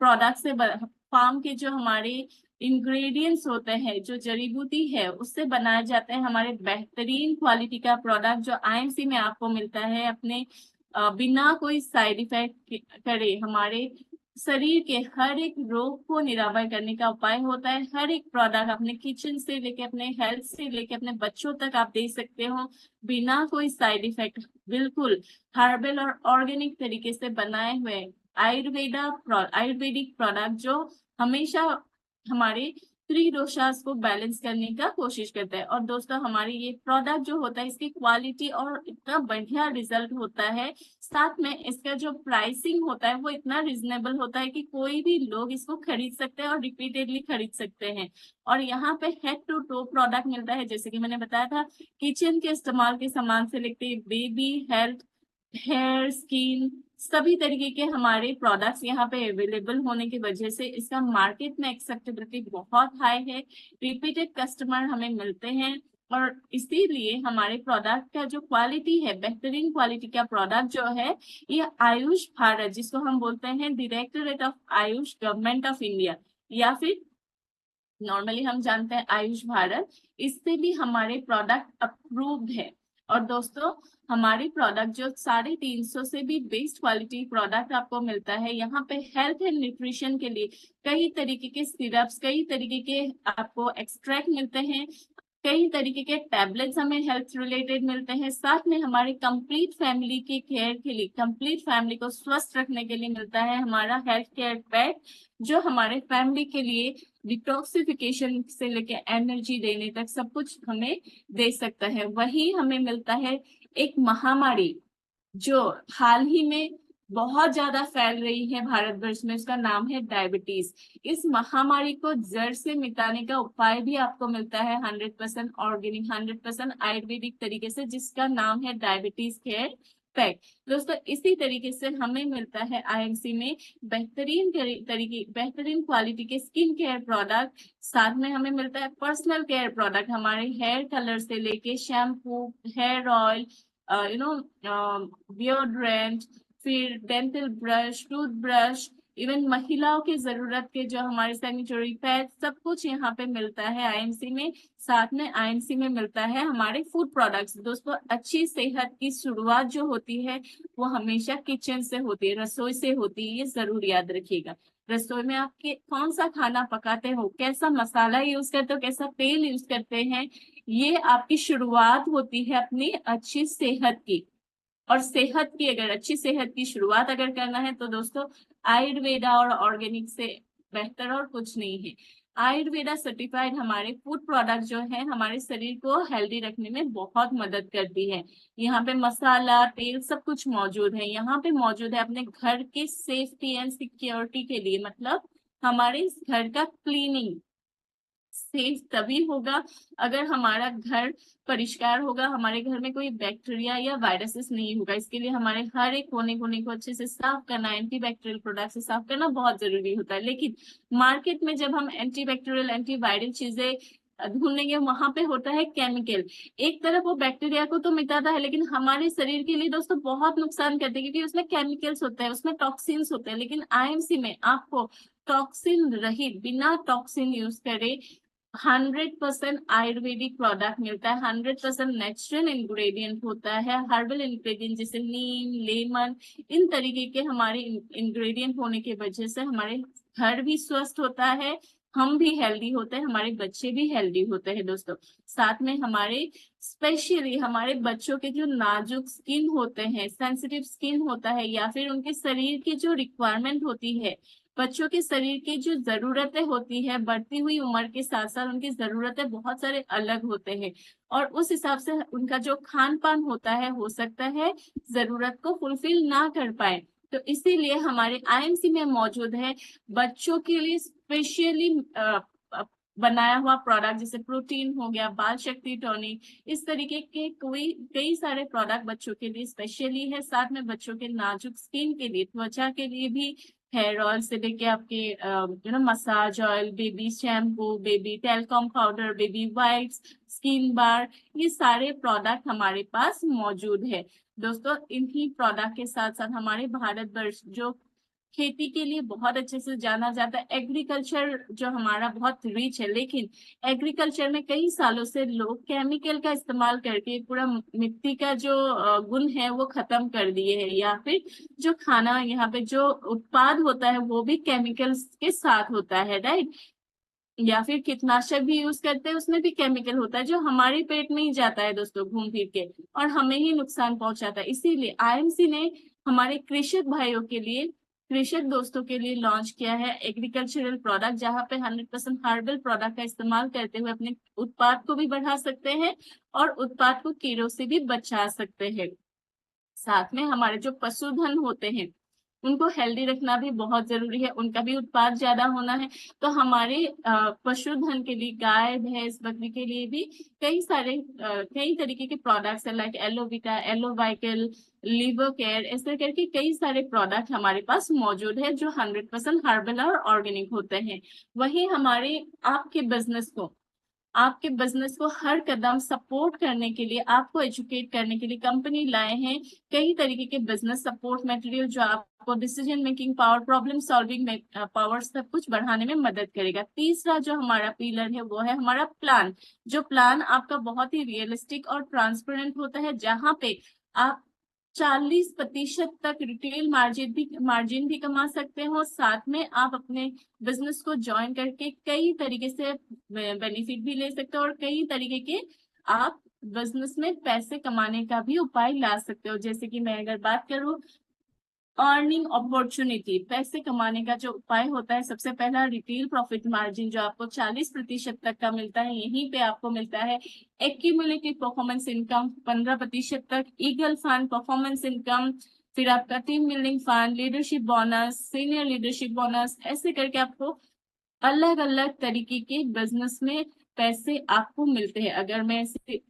प्रोडक्ट से फार्म के जो हमारे इंग्रेडिएंट्स होते हैं, जो जड़ी बूटी है, उससे बनाए जाते हैं हमारे बेहतरीन क्वालिटी का प्रोडक्ट जो आईएमसी में आपको मिलता है अपने बिना कोई साइड इफेक्ट करे। हमारे शरीर के हर एक रोग को निरामय करने का उपाय होता है। हर एक प्रोडक्ट अपने किचन से लेके अपने हेल्थ से लेके अपने बच्चों तक आप दे सकते हो बिना कोई साइड इफेक्ट, बिल्कुल हर्बल और ऑर्गेनिक तरीके से बनाए हुए आयुर्वेदिक प्रोडक्ट जो हमेशा हमारे थ्री दोषास को बैलेंस करने का कोशिश करता है। और दोस्तों हमारी ये प्रोडक्ट जो होता है इसकी क्वालिटी और इतना बढ़िया रिजल्ट होता है, साथ में इसका जो प्राइसिंग होता है वो इतना रिजनेबल होता है कि कोई भी लोग इसको खरीद सकते हैं और रिपीटेडली खरीद सकते हैं। और यहाँ पे हेड टू टो प्रोडक्ट मिलता है, जैसे कि मैंने बताया था, किचन के इस्तेमाल के सामान से लेके बेबी हेल्थ, हेयर, स्किन, सभी तरीके के हमारे प्रोडक्ट्स यहाँ पे अवेलेबल होने की वजह से इसका मार्केट में एक्सेप्टेबिलिटी बहुत हाई है। रिपीटेड कस्टमर हमें मिलते हैं और इसीलिए हमारे प्रोडक्ट का जो क्वालिटी है, बेहतरीन क्वालिटी का प्रोडक्ट जो है, ये आयुष भारत, जिसको हम बोलते हैं directorate of Ayush, government of India, या फिर नॉर्मली हम जानते हैं आयुष भारत, इससे भी हमारे प्रोडक्ट अप्रूव्ड है। और दोस्तों हमारी प्रोडक्ट जो 350 से भी बेस्ट क्वालिटी प्रोडक्ट आपको मिलता है यहाँ पे हेल्थ एंड न्यूट्रिशन के लिए कई तरीके के सिरप्स, कई तरीके के आपको एक्सट्रैक्ट मिलते हैं, कई तरीके के टैबलेट्स हमें हेल्थ रिलेटेड मिलते हैं, साथ में हमारे कंप्लीट फैमिली के केयर के लिए, कंप्लीट फैमिली को स्वस्थ रखने के लिए मिलता है हमारा हेल्थ केयर पैक, जो हमारे फैमिली के लिए डिटॉक्सिफिकेशन से लेके एनर्जी देने तक सब कुछ हमें दे सकता है। वही हमें मिलता है एक महामारी जो हाल ही में बहुत ज्यादा फैल रही है भारतवर्ष में, उसका नाम है डायबिटीज। इस महामारी को जड़ से मिटाने का उपाय भी आपको मिलता है 100% ऑर्गेनिक, 100% आयुर्वेदिक तरीके से, जिसका नाम है डायबिटीज केयर पैक। दोस्तों इसी तरीके से हमें मिलता है आईएमसी में बेहतरीन क्वालिटी के स्किन केयर प्रोडक्ट, साथ में हमें मिलता है पर्सनल केयर प्रोडक्ट, हमारे हेयर कलर से लेके शैम्पू, हेयर ऑयल, डिओड्रेंट, फिर dental brush, tooth brush, even महिलाओं की जरूरत के जो हमारे सैनिटरी पैड, सब कुछ यहाँ पे मिलता है आईएमसी में। साथ में आईएमसी में मिलता है हमारे फूड प्रोडक्ट्स। दोस्तों अच्छी सेहत की शुरुआत जो होती है वो हमेशा किचन से होती है, रसोई से होती है, ये जरूर याद रखिएगा। रसोई में आप कौन सा खाना पकाते हो, कैसा मसाला यूज करते हो, कैसा तेल यूज करते हैं, ये आपकी शुरुआत होती है अपनी अच्छी सेहत की। और सेहत की, अगर अच्छी सेहत की शुरुआत अगर करना है तो दोस्तों आयुर्वेदा और ऑर्गेनिक से बेहतर और कुछ नहीं है। आयुर्वेदा सर्टिफाइड हमारे फूड प्रोडक्ट जो है हमारे शरीर को हेल्दी रखने में बहुत मदद करती है। यहाँ पे मसाला तेल सब कुछ मौजूद है, यहाँ पे मौजूद है अपने घर के सेफ्टी एंड सिक्योरिटी के लिए, मतलब हमारे इस घर का क्लीनिंग सेफ तभी होगा अगर हमारा घर परिष्कार होगा, हमारे घर में कोई बैक्टीरिया या वायरसेस नहीं होगा। इसके लिए हमारे हर एक कोने कोने को अच्छे से साफ करना, एंटीबैक्टीरियल प्रोडक्ट से साफ करना बहुत जरूरी होता है। लेकिन मार्केट में जब हम एंटीबैक्टीरियल एंटीवायरल चीजें ढूंढेंगे वहां पे होता है केमिकल। एक तरफ वो बैक्टीरिया को तो मिटाता है लेकिन हमारे शरीर के लिए दोस्तों बहुत नुकसान करते हैं, क्योंकि उसमें केमिकल्स होते हैं, उसमें टॉक्सिन्स होते हैं। लेकिन आईएमसी में आपको टॉक्सिन रहित, बिना टॉक्सिन यूज करे 100% आयुर्वेदिक प्रोडक्ट मिलता है। 100% नेचुरल इंग्रेडिएंट होता है, हर्बल इंग्रेडिएंट जैसे नीम, लेमन, इन तरीके के हमारे इंग्रेडिएंट होने की वजह से हमारे घर भी स्वस्थ होता है, हम भी हेल्दी होते हैं, हमारे बच्चे भी हेल्दी होते हैं दोस्तों। साथ में हमारे स्पेशली हमारे बच्चों के जो नाजुक स्किन होते हैं, सेंसिटिव स्किन होता है, या फिर उनके शरीर की जो रिक्वायरमेंट होती है, बच्चों के शरीर की जो जरूरतें होती है बढ़ती हुई उम्र के साथ साथ उनकी जरूरतें बहुत सारे अलग होते हैं, और उस हिसाब से उनका जो खान पान होता है हो सकता है जरूरत को फुलफिल ना कर पाए। तो इसीलिए हमारे आईएमसी में मौजूद है बच्चों के लिए स्पेशली बनाया हुआ प्रोडक्ट, जैसे प्रोटीन हो गया, बाल शक्ति टॉनिक, इस तरीके के कोई कई सारे प्रोडक्ट बच्चों के लिए स्पेशली है। साथ में बच्चों के नाजुक स्किन के लिए, त्वचा के लिए भी हेयर ऑयल से लेके आपके massage oil, baby shampoo, baby talcum powder, baby wipes, skin bar, ये सारे प्रोडक्ट हमारे पास मौजूद है दोस्तों। इन्हीं प्रोडक्ट के साथ साथ हमारे भारत वर्ष जो खेती के लिए बहुत अच्छे से जाना जाता है, एग्रीकल्चर जो हमारा बहुत रिच है, लेकिन एग्रीकल्चर में कई सालों से लोग केमिकल का इस्तेमाल करके पूरा मिट्टी का जो गुण है वो खत्म कर दिए हैं, या फिर जो खाना यहाँ पे जो उत्पाद होता है वो भी केमिकल्स के साथ होता है, राइट। या फिर कीटनाशक भी यूज करते हैं, उसमें भी केमिकल होता है जो हमारे पेट में ही जाता है दोस्तों घूम फिर के, और हमें ही नुकसान पहुंचाता है। इसीलिए आईएमसी ने हमारे कृषक भाइयों के लिए, कृषक दोस्तों के लिए लॉन्च किया है एग्रीकल्चरल प्रोडक्ट, जहाँ पे 100% हर्बल प्रोडक्ट का इस्तेमाल करते हुए अपने उत्पाद को भी बढ़ा सकते हैं और उत्पाद को कीड़ों से भी बचा सकते हैं। साथ में हमारे जो पशुधन होते हैं उनको हेल्दी रखना भी बहुत जरूरी है, उनका भी उत्पाद ज्यादा होना है। तो हमारे पशुधन के लिए, गाय भैंस बकरी के लिए भी कई तरीके के प्रोडक्ट्स है, लाइक एलोविटा, एलोवाइकल, लिवर केयर, ऐसे करके कई सारे प्रोडक्ट हमारे पास मौजूद है जो 100% हर्बल और ऑर्गेनिक होते हैं। वही हमारे आपके बिजनेस को हर कदम सपोर्ट करने के लिए, आपको एजुकेट करने के लिए कंपनी लाए हैं कई तरीके के बिजनेस सपोर्ट मटेरियल, जो आपको decision making power, problem solving power सब कुछ बढ़ाने में मदद करेगा। तीसरा जो हमारा पिलर है वो है हमारा प्लान, जो प्लान आपका बहुत ही रियलिस्टिक और ट्रांसपेरेंट होता है, जहाँ पे आप 40% तक रिटेल मार्जिन भी कमा सकते हो। साथ में आप अपने बिजनेस को ज्वाइन करके कई तरीके से बेनिफिट भी ले सकते हो, और कई तरीके के आप बिजनेस में पैसे कमाने का भी उपाय ला सकते हो। जैसे कि मैं अगर बात करूं अर्निंग अपॉर्चुनिटी, पैसे कमाने का जो उपाय होता है, सबसे पहला रिटेल प्रॉफिट मार्जिन जो आपको 40% तक का मिलता है, यहीं पे आपको मिलता है एक्यूमुलेटिव परफॉर्मेंस इनकम 15% तक, ईगल फंड परफॉर्मेंस इनकम, फिर आपका team building fund, leadership bonus, senior leadership bonus, ऐसे करके आपको अलग अलग तरीके के बिजनेस में पैसे आपको मिलते हैं। अगर मैं इसे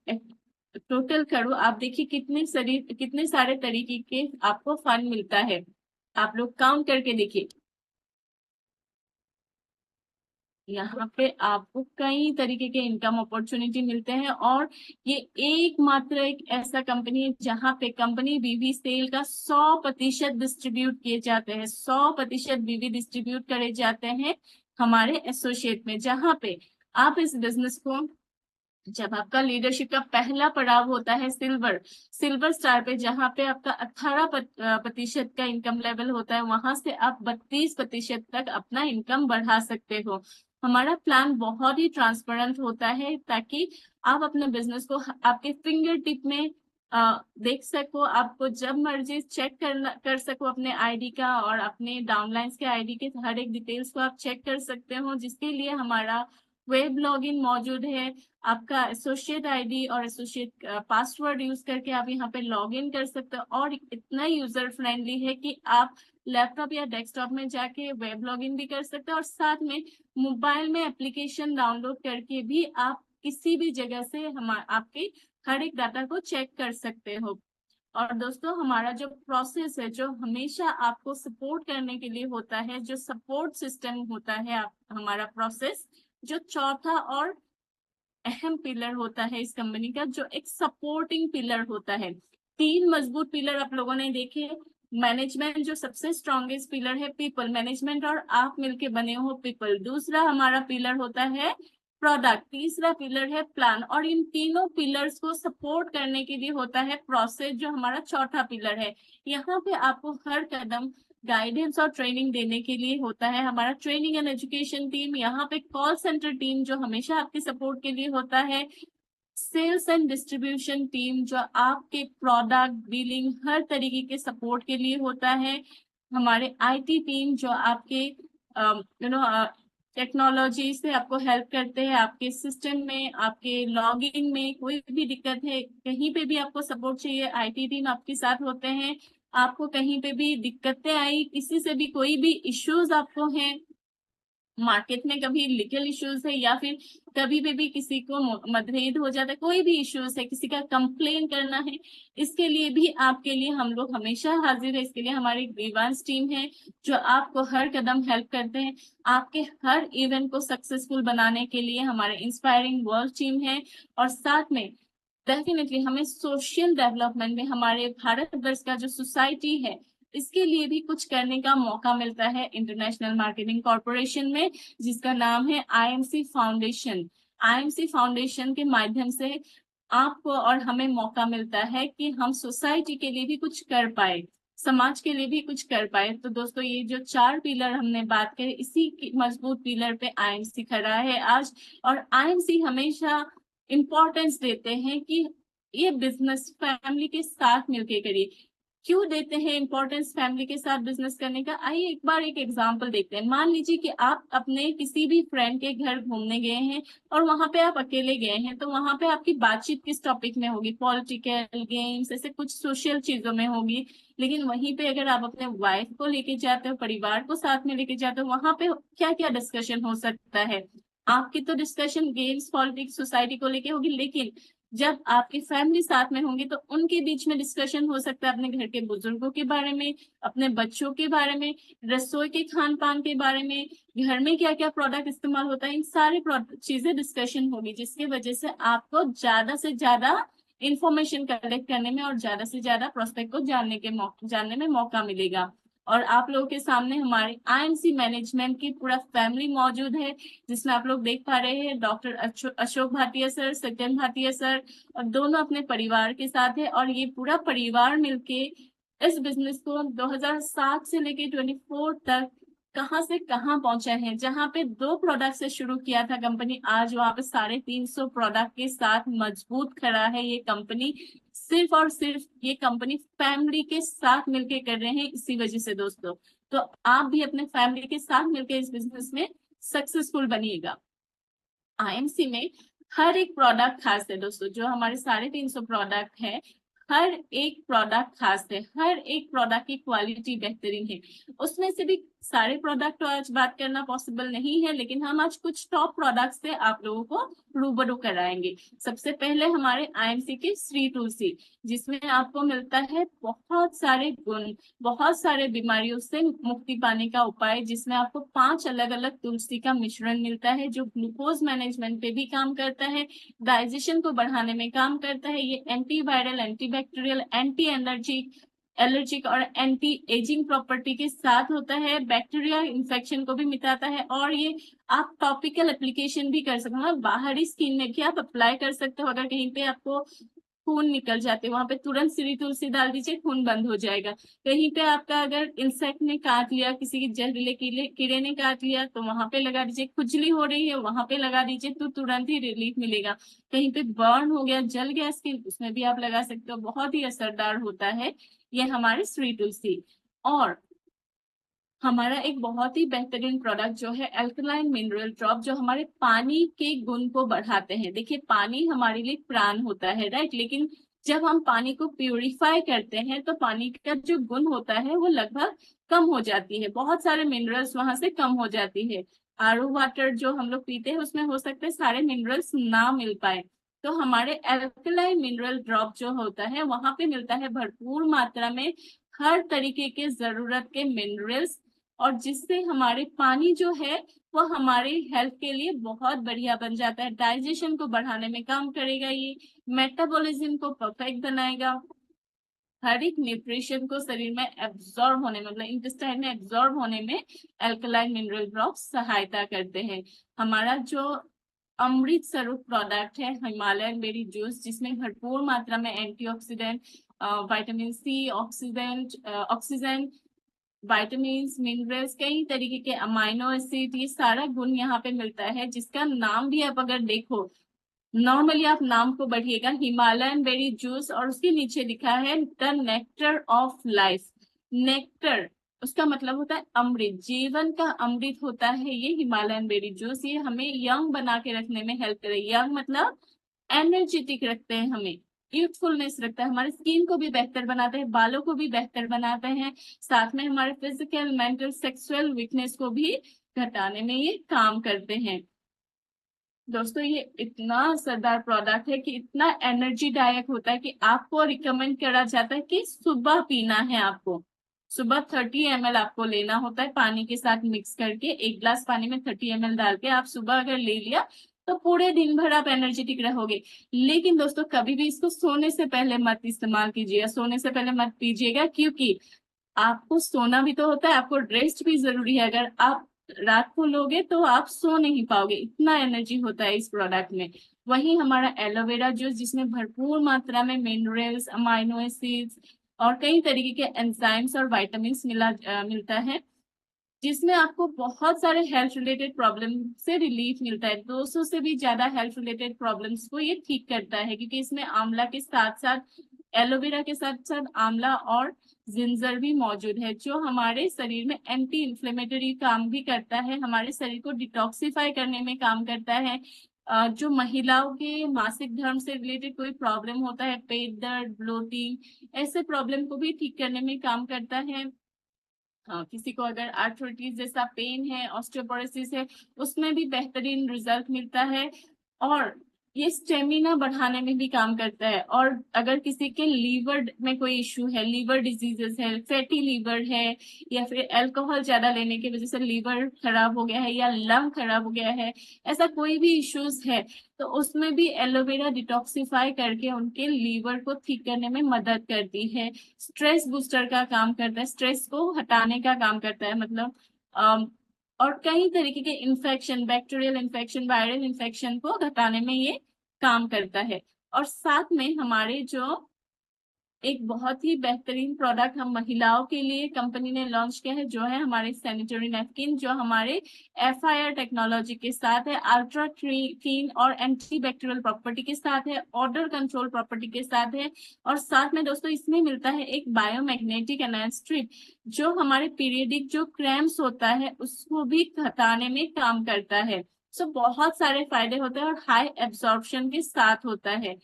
टोटल करूँ, आप देखिए कितने सारे तरीके के आपको फंड मिलता है, आप लोग काउंट करके देखिए। यहाँ पे आपको कई तरीके के इनकम अपॉर्चुनिटी मिलते हैं, और ये एकमात्र एक ऐसा कंपनी है जहाँ पे कंपनी बीवी सेल का 100% डिस्ट्रीब्यूट किए जाते हैं, 100% बीवी डिस्ट्रीब्यूट करे जाते हैं हमारे एसोसिएट में। जहाँ पे आप इस बिजनेस को, जब आपका लीडरशिप का पहला पड़ाव होता है सिल्वर स्टार पे, जहाँ पे आपका 18% का इनकम लेवल होता है, वहां से आप 32% तक अपना इनकम बढ़ा सकते हो। हमारा प्लान बहुत ही ट्रांसपेरेंट होता है, ताकि आप अपने बिजनेस को आपके फिंगर टिप में देख सको, आपको जब मर्जी चेक कर सको अपने आईडी का, और अपने डाउनलाइंस के आईडी के हर एक डिटेल्स को आप चेक कर सकते हो, जिसके लिए हमारा वेब लॉगिन मौजूद है। आपका एसोसिएट आईडी और एसोसिएट पासवर्ड यूज करके आप यहाँ पे लॉगिन कर सकते हो, और इतना यूजर फ्रेंडली है कि आप लैपटॉप या डेस्कटॉप में जाके वेब लॉगिन भी कर सकते हो, और साथ में मोबाइल में एप्लीकेशन डाउनलोड करके भी आप किसी भी जगह से आपके हर एक डाटा को चेक कर सकते हो। और दोस्तों, हमारा जो प्रोसेस है, जो हमेशा आपको सपोर्ट करने के लिए होता है, जो सपोर्ट सिस्टम होता है, हमारा प्रोसेस जो चौथा और अहम पिलर होता है इस कंपनी का, जो एक सपोर्टिंग पिलर होता है। तीन मजबूत पिलर आप लोगों ने देखे। मैनेजमेंट जो सबसे स्ट्रॉन्गेस्ट पिलर है, पीपल मैनेजमेंट और आप मिलके बने हो पीपल। दूसरा हमारा पिलर होता है प्रोडक्ट। तीसरा पिलर है प्लान। और इन तीनों पिलर्स को सपोर्ट करने के लिए होता है प्रोसेस, जो हमारा चौथा पिलर है। यहाँ पे आपको हर कदम गाइडेंस और ट्रेनिंग देने के लिए होता है हमारा ट्रेनिंग एंड एजुकेशन टीम। यहाँ पे कॉल सेंटर टीम जो हमेशा आपके सपोर्ट के लिए होता है। सेल्स एंड डिस्ट्रीब्यूशन टीम जो आपके प्रोडक्ट बिलिंग हर तरीके के सपोर्ट के लिए होता है। हमारे आईटी टीम जो आपके टेक्नोलॉजी से आपको हेल्प करते हैं, आपके सिस्टम में, आपके लॉगिंग में कोई भी दिक्कत है, कहीं पे भी आपको सपोर्ट चाहिए, आईटी टीम आपके साथ होते हैं। आपको कहीं पे भी दिक्कतें आई, किसी से भी कोई भी इश्यूज आपको हैं, मार्केट में कभी लीगल इश्यूज है, या फिर कभी भी किसी को मतभेद हो जाता है, कोई भी इश्यूज है, किसी का कंप्लेन करना है, इसके लिए भी आपके लिए हम लोग हमेशा हाजिर है। इसके लिए हमारी ग्रीवांस टीम है जो आपको हर कदम हेल्प करते हैं। आपके हर इवेंट को सक्सेसफुल बनाने के लिए हमारे इंस्पायरिंग वर्ल्ड टीम है। और साथ में डेफिनेटली हमें सोशल डेवलपमेंट में हमारे भारतवर्ष का जो सोसाइटी है, इसके लिए भी कुछ करने का मौका मिलता है इंटरनेशनल मार्केटिंग कॉरपोरेशन में, जिसका नाम है आईएमसी फाउंडेशन। आईएमसी फाउंडेशन के माध्यम से आपको और हमें मौका मिलता है कि हम सोसाइटी के लिए भी कुछ कर पाए, समाज के लिए भी कुछ कर पाए। तो दोस्तों, ये जो चार पिलर हमने बात करी, इसी मजबूत पिलर पे आईएमसी खड़ा है आज। और आईएमसी हमेशा इम्पोर्टेंस देते हैं कि ये बिजनेस फैमिली के साथ मिलके करिए। क्यों देते हैं इम्पोर्टेंस फैमिली के साथ बिजनेस करने का? आइए एक बार एक एग्जांपल देखते हैं। मान लीजिए कि आप अपने किसी भी फ्रेंड के घर घूमने गए हैं, और वहां पे आप अकेले गए हैं, तो वहां पे आपकी बातचीत किस टॉपिक में होगी? पॉलिटिकल, गेम्स, ऐसे कुछ सोशल चीजों में होगी। लेकिन वहीं पे अगर आप अपने वाइफ को लेके जाते हो, परिवार को साथ में लेके जाते हो, वहां पे क्या क्या डिस्कशन हो सकता है? आपकी तो डिस्कशन गेम्स, पॉलिटिक्स, सोसाइटी को लेके होगी, लेकिन जब आपकी फैमिली साथ में होंगी तो उनके बीच में डिस्कशन हो सकता है अपने घर के बुजुर्गों के बारे में, अपने बच्चों के बारे में, रसोई के खान पान के बारे में, घर में क्या क्या प्रोडक्ट इस्तेमाल होता है, इन सारे चीजें डिस्कशन होगी, जिसकी वजह से आपको ज्यादा से ज्यादा इंफॉर्मेशन कलेक्ट करने में और ज्यादा से ज्यादा प्रोस्पेक्ट को जानने में मौका मिलेगा। और आप लोगों के सामने हमारे आईएमसी मैनेजमेंट की पूरा फैमिली मौजूद है, जिसमें आप लोग देख पा रहे हैं doctor Ashok Bhatia sir, Satyan Bhatia sir, और दोनों अपने परिवार के साथ है। और ये पूरा परिवार मिलके इस बिजनेस को 2007 से लेके 24 तक कहाँ से कहाँ पहुंचा है। जहाँ पे 2 प्रोडक्ट से शुरू किया था कंपनी, आज वहां पे 350 प्रोडक्ट के साथ मजबूत खड़ा है ये कंपनी। सिर्फ और सिर्फ ये कंपनी फैमिली के साथ मिलके कर रहे हैं, इसी वजह से दोस्तों। तो आप भी अपने फैमिली के साथ मिलकर इस बिजनेस में सक्सेसफुल बनिएगा। आईएमसी में हर एक प्रोडक्ट खास है दोस्तों। जो हमारे 350 प्रोडक्ट है, हर एक प्रोडक्ट खास है, हर एक प्रोडक्ट की क्वालिटी बेहतरीन है। उसमें से भी सारे प्रोडक्ट तो आज बात करना पॉसिबल नहीं है, लेकिन हम आज कुछ टॉप प्रोडक्ट से आप लोगों को रूबरू कराएंगे। सबसे पहले हमारे आईएमसी के श्री तुलसी, जिसमें आपको मिलता है बहुत सारे गुण, बहुत सारे बीमारियों से मुक्ति पाने का उपाय, जिसमें आपको 5 अलग अलग तुलसी का मिश्रण मिलता है, जो ग्लूकोज मैनेजमेंट पे भी काम करता है, डाइजेशन को बढ़ाने में काम करता है। ये एंटीवायरल, एंटीबैक्टीरियल, एंटी एलर्जिक और एंटी एजिंग प्रॉपर्टी के साथ होता है। बैक्टीरिया इन्फेक्शन को भी मिटाता है। और ये आप टॉपिकल एप्लीकेशन भी कर सकते हो, बाहरी स्किन में भी आप अप्लाई कर सकते हो। अगर कहीं पे आपको खून निकल जाते हैं, वहां पे तुरंत श्री तुलसी डाल दीजिए, खून बंद हो जाएगा। कहीं पे आपका अगर इंसेक्ट ने काट लिया, किसी के जहरीले कीड़े ने काट लिया, तो वहां पे लगा दीजिए। खुजली हो रही है, वहां पे लगा दीजिए, तो तुरंत ही रिलीफ मिलेगा। कहीं पे बर्न हो गया, जल गया स्किन, उसमें भी आप लगा सकते हो, बहुत ही असरदार होता है ये हमारी श्री तुलसी। और हमारा एक बहुत ही बेहतरीन प्रोडक्ट जो है अल्कलाइन मिनरल ड्रॉप, जो हमारे पानी के गुण को बढ़ाते हैं। देखिए, पानी हमारे लिए प्राण होता है, राइट, लेकिन जब हम पानी को प्यूरिफाई करते हैं तो पानी का जो गुण होता है वो लगभग कम हो जाती है, बहुत सारे मिनरल्स वहां से कम हो जाती है। आरओ वाटर जो हम लोग पीते हैं उसमें हो सकता है सारे मिनरल्स ना मिल पाए, तो हमारे अल्कलाइन मिनरल ड्रॉप जो होता है वहां पे मिलता है भरपूर मात्रा में हर तरीके के जरूरत के मिनरल्स, और जिससे हमारे पानी जो है वो हमारे हेल्थ के लिए बहुत बढ़िया बन जाता है। डाइजेशन को बढ़ाने में काम करेगा ये, मेटाबॉलिज्म को परफेक्ट बनाएगा, हर एक न्यूट्रिशन को शरीर में एब्जॉर्ब होने में, मतलब इंटेस्टाइन में एब्जॉर्ब होने में अल्कलाइन मिनरल ड्रॉप्स सहायता करते हैं। हमारा जो अमृत स्वरूप प्रोडक्ट है हिमालयन बेरी जूस, जिसमें भरपूर मात्रा में antioxidant, vitamin C, oxygen, vitamin minerals, कई तरीके के अमाइनो एसिड, ये सारा गुण यहाँ पे मिलता है, जिसका नाम भी आप अगर देखो, नॉर्मली आप नाम को बढ़िएगा हिमालयन बेरी जूस और उसके नीचे लिखा है the nectar of life. Nectar उसका मतलब होता है अमृत, जीवन का अमृत होता है ये हिमालयन बेरी जूस। ये हमें यंग बना के रखने में हेल्प करेगी। यंग मतलब एनर्जेटिक रखते हैं हमें, यूथफुलनेस रखता है, हमारे स्किन को भी बेहतर बनाते हैं, बालों को भी बेहतर बनाते हैं, साथ में हमारे फिजिकल, मेंटल, सेक्सुअल वीकनेस को भी घटाने में ये काम करते हैं। दोस्तों, ये इतना असरदार प्रोडक्ट है कि इतना एनर्जीदायक होता है कि आपको रिकमेंड करा जाता है कि सुबह पीना है आपको। सुबह 30 ml आपको लेना होता है, पानी के साथ मिक्स करके, एक गिलास पानी में 30 ml डाल के आप सुबह अगर ले लिया तो पूरे दिन भर आप एनर्जेटिक रहोगे। लेकिन दोस्तों, कभी भी इसको सोने से पहले मत इस्तेमाल कीजिएगा, सोने से पहले मत पीजिएगा, क्योंकि आपको सोना भी तो होता है, आपको रेस्ट भी जरूरी है। अगर आप रात को लोगे तो आप सो नहीं पाओगे, इतना एनर्जी होता है इस प्रोडक्ट में। वही हमारा एलोवेरा जूस, जिसमें भरपूर मात्रा में मिनरल्स, अमाइनो एसिड्स और कई तरीके के एंजाइम्स और विटामिन मिलता है, जिसमें आपको बहुत सारे हेल्थ रिलेटेड प्रॉब्लम से रिलीफ मिलता है। 200 से भी ज्यादा हेल्थ रिलेटेड प्रॉब्लम्स को ये ठीक करता है, क्योंकि इसमें आंवला के साथ साथ, एलोवेरा के साथ साथ आंवला और जिंजर भी मौजूद है, जो हमारे शरीर में एंटी इंफ्लेमेटरी काम भी करता है, हमारे शरीर को डिटॉक्सिफाई करने में काम करता है। जो महिलाओं के मासिक धर्म से रिलेटेड कोई प्रॉब्लम होता है, पेट दर्द, ब्लोटिंग, ऐसे प्रॉब्लम को भी ठीक करने में काम करता है। हाँ, किसी को अगर आर्थराइटिस जैसा पेन है, ऑस्टियोपोरोसिस है, उसमें भी बेहतरीन रिजल्ट मिलता है। और ये स्टेमिना बढ़ाने में भी काम करता है। और अगर किसी के लीवर में कोई इश्यू है, लीवर डिजीजेस है, फैटी लीवर है, या फिर अल्कोहल ज्यादा लेने की वजह से लीवर खराब हो गया है या लंग खराब हो गया है, ऐसा कोई भी इश्यूज है, तो उसमें भी एलोवेरा डिटॉक्सिफाई करके उनके लीवर को ठीक करने में मदद करती है। स्ट्रेस बूस्टर का काम करता है, स्ट्रेस को हटाने का काम करता है, मतलब और कई तरीके के infection, bacterial infection, viral infection को घटाने में ये काम करता है। और साथ में हमारे जो एक बहुत ही बेहतरीन प्रोडक्ट हम महिलाओं के लिए कंपनी ने लॉन्च किया है, जो है हमारे सैनिटरी नैपकिन, जो हमारे FIR टेक्नोलॉजी के साथ है, अल्ट्रा क्लीन और एंटी बैक्टीरियल प्रॉपर्टी के साथ है, ऑर्डर कंट्रोल प्रॉपर्टी के साथ है। और साथ में दोस्तों इसमें मिलता है एक बायोमैग्नेटिक एनालिसिस स्ट्रिप, जो हमारे पीरियडिक जो क्रैम्प्स होता है उसको भी घटाने में काम करता है। सो बहुत सारे फायदे होते हैं और हाई एब्जॉर्प्शन के साथ होता है।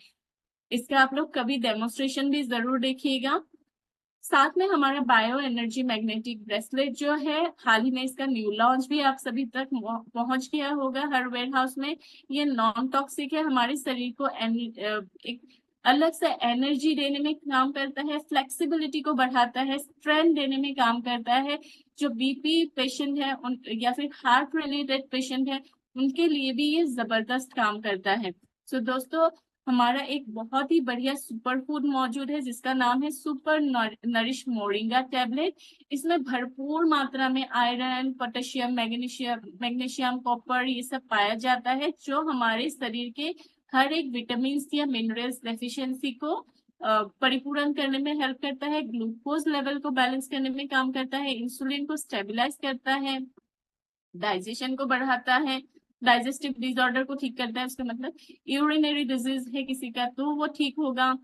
इसका आप लोग कभी डेमोन्स्ट्रेशन भी जरूर देखिएगा। साथ में हमारा बायो एनर्जी मैग्नेटिक ब्रेसलेट जो है, हाल ही में इसका न्यू लॉन्च भी आप सभी तक पहुंच गया होगा हर वेयर हाउस में। ये नॉन टॉक्सिक है, हमारे शरीर को एक अलग से एनर्जी देने में काम करता है, फ्लेक्सिबिलिटी को बढ़ाता है, स्ट्रेंथ देने में काम करता है। जो BP पेशेंट है उन, या फिर हार्ट रिलेटेड पेशेंट है, उनके लिए भी ये जबरदस्त काम करता है। सो दोस्तों, हमारा एक बहुत ही बढ़िया सुपर फूड मौजूद है, जिसका नाम है सुपर नरिश मोरिंगा टैबलेट। इसमें भरपूर मात्रा में आयरन, पोटेशियम, मैग्नीशियम, कॉपर, ये सब पाया जाता है, जो हमारे शरीर के हर एक विटामिन या मिनरल्स डेफिशिएंसी को परिपूर्ण करने में हेल्प करता है, ग्लूकोज लेवल को बैलेंस करने में काम करता है, इंसुलिन को स्टेबलाइज करता है, डाइजेशन को बढ़ाता है, डाइजेस्टिव डिसऑर्डर को ठीक करता है, उसका मतलब यूरिनरी डिजीज है किसी का तो वो ठीक होगा,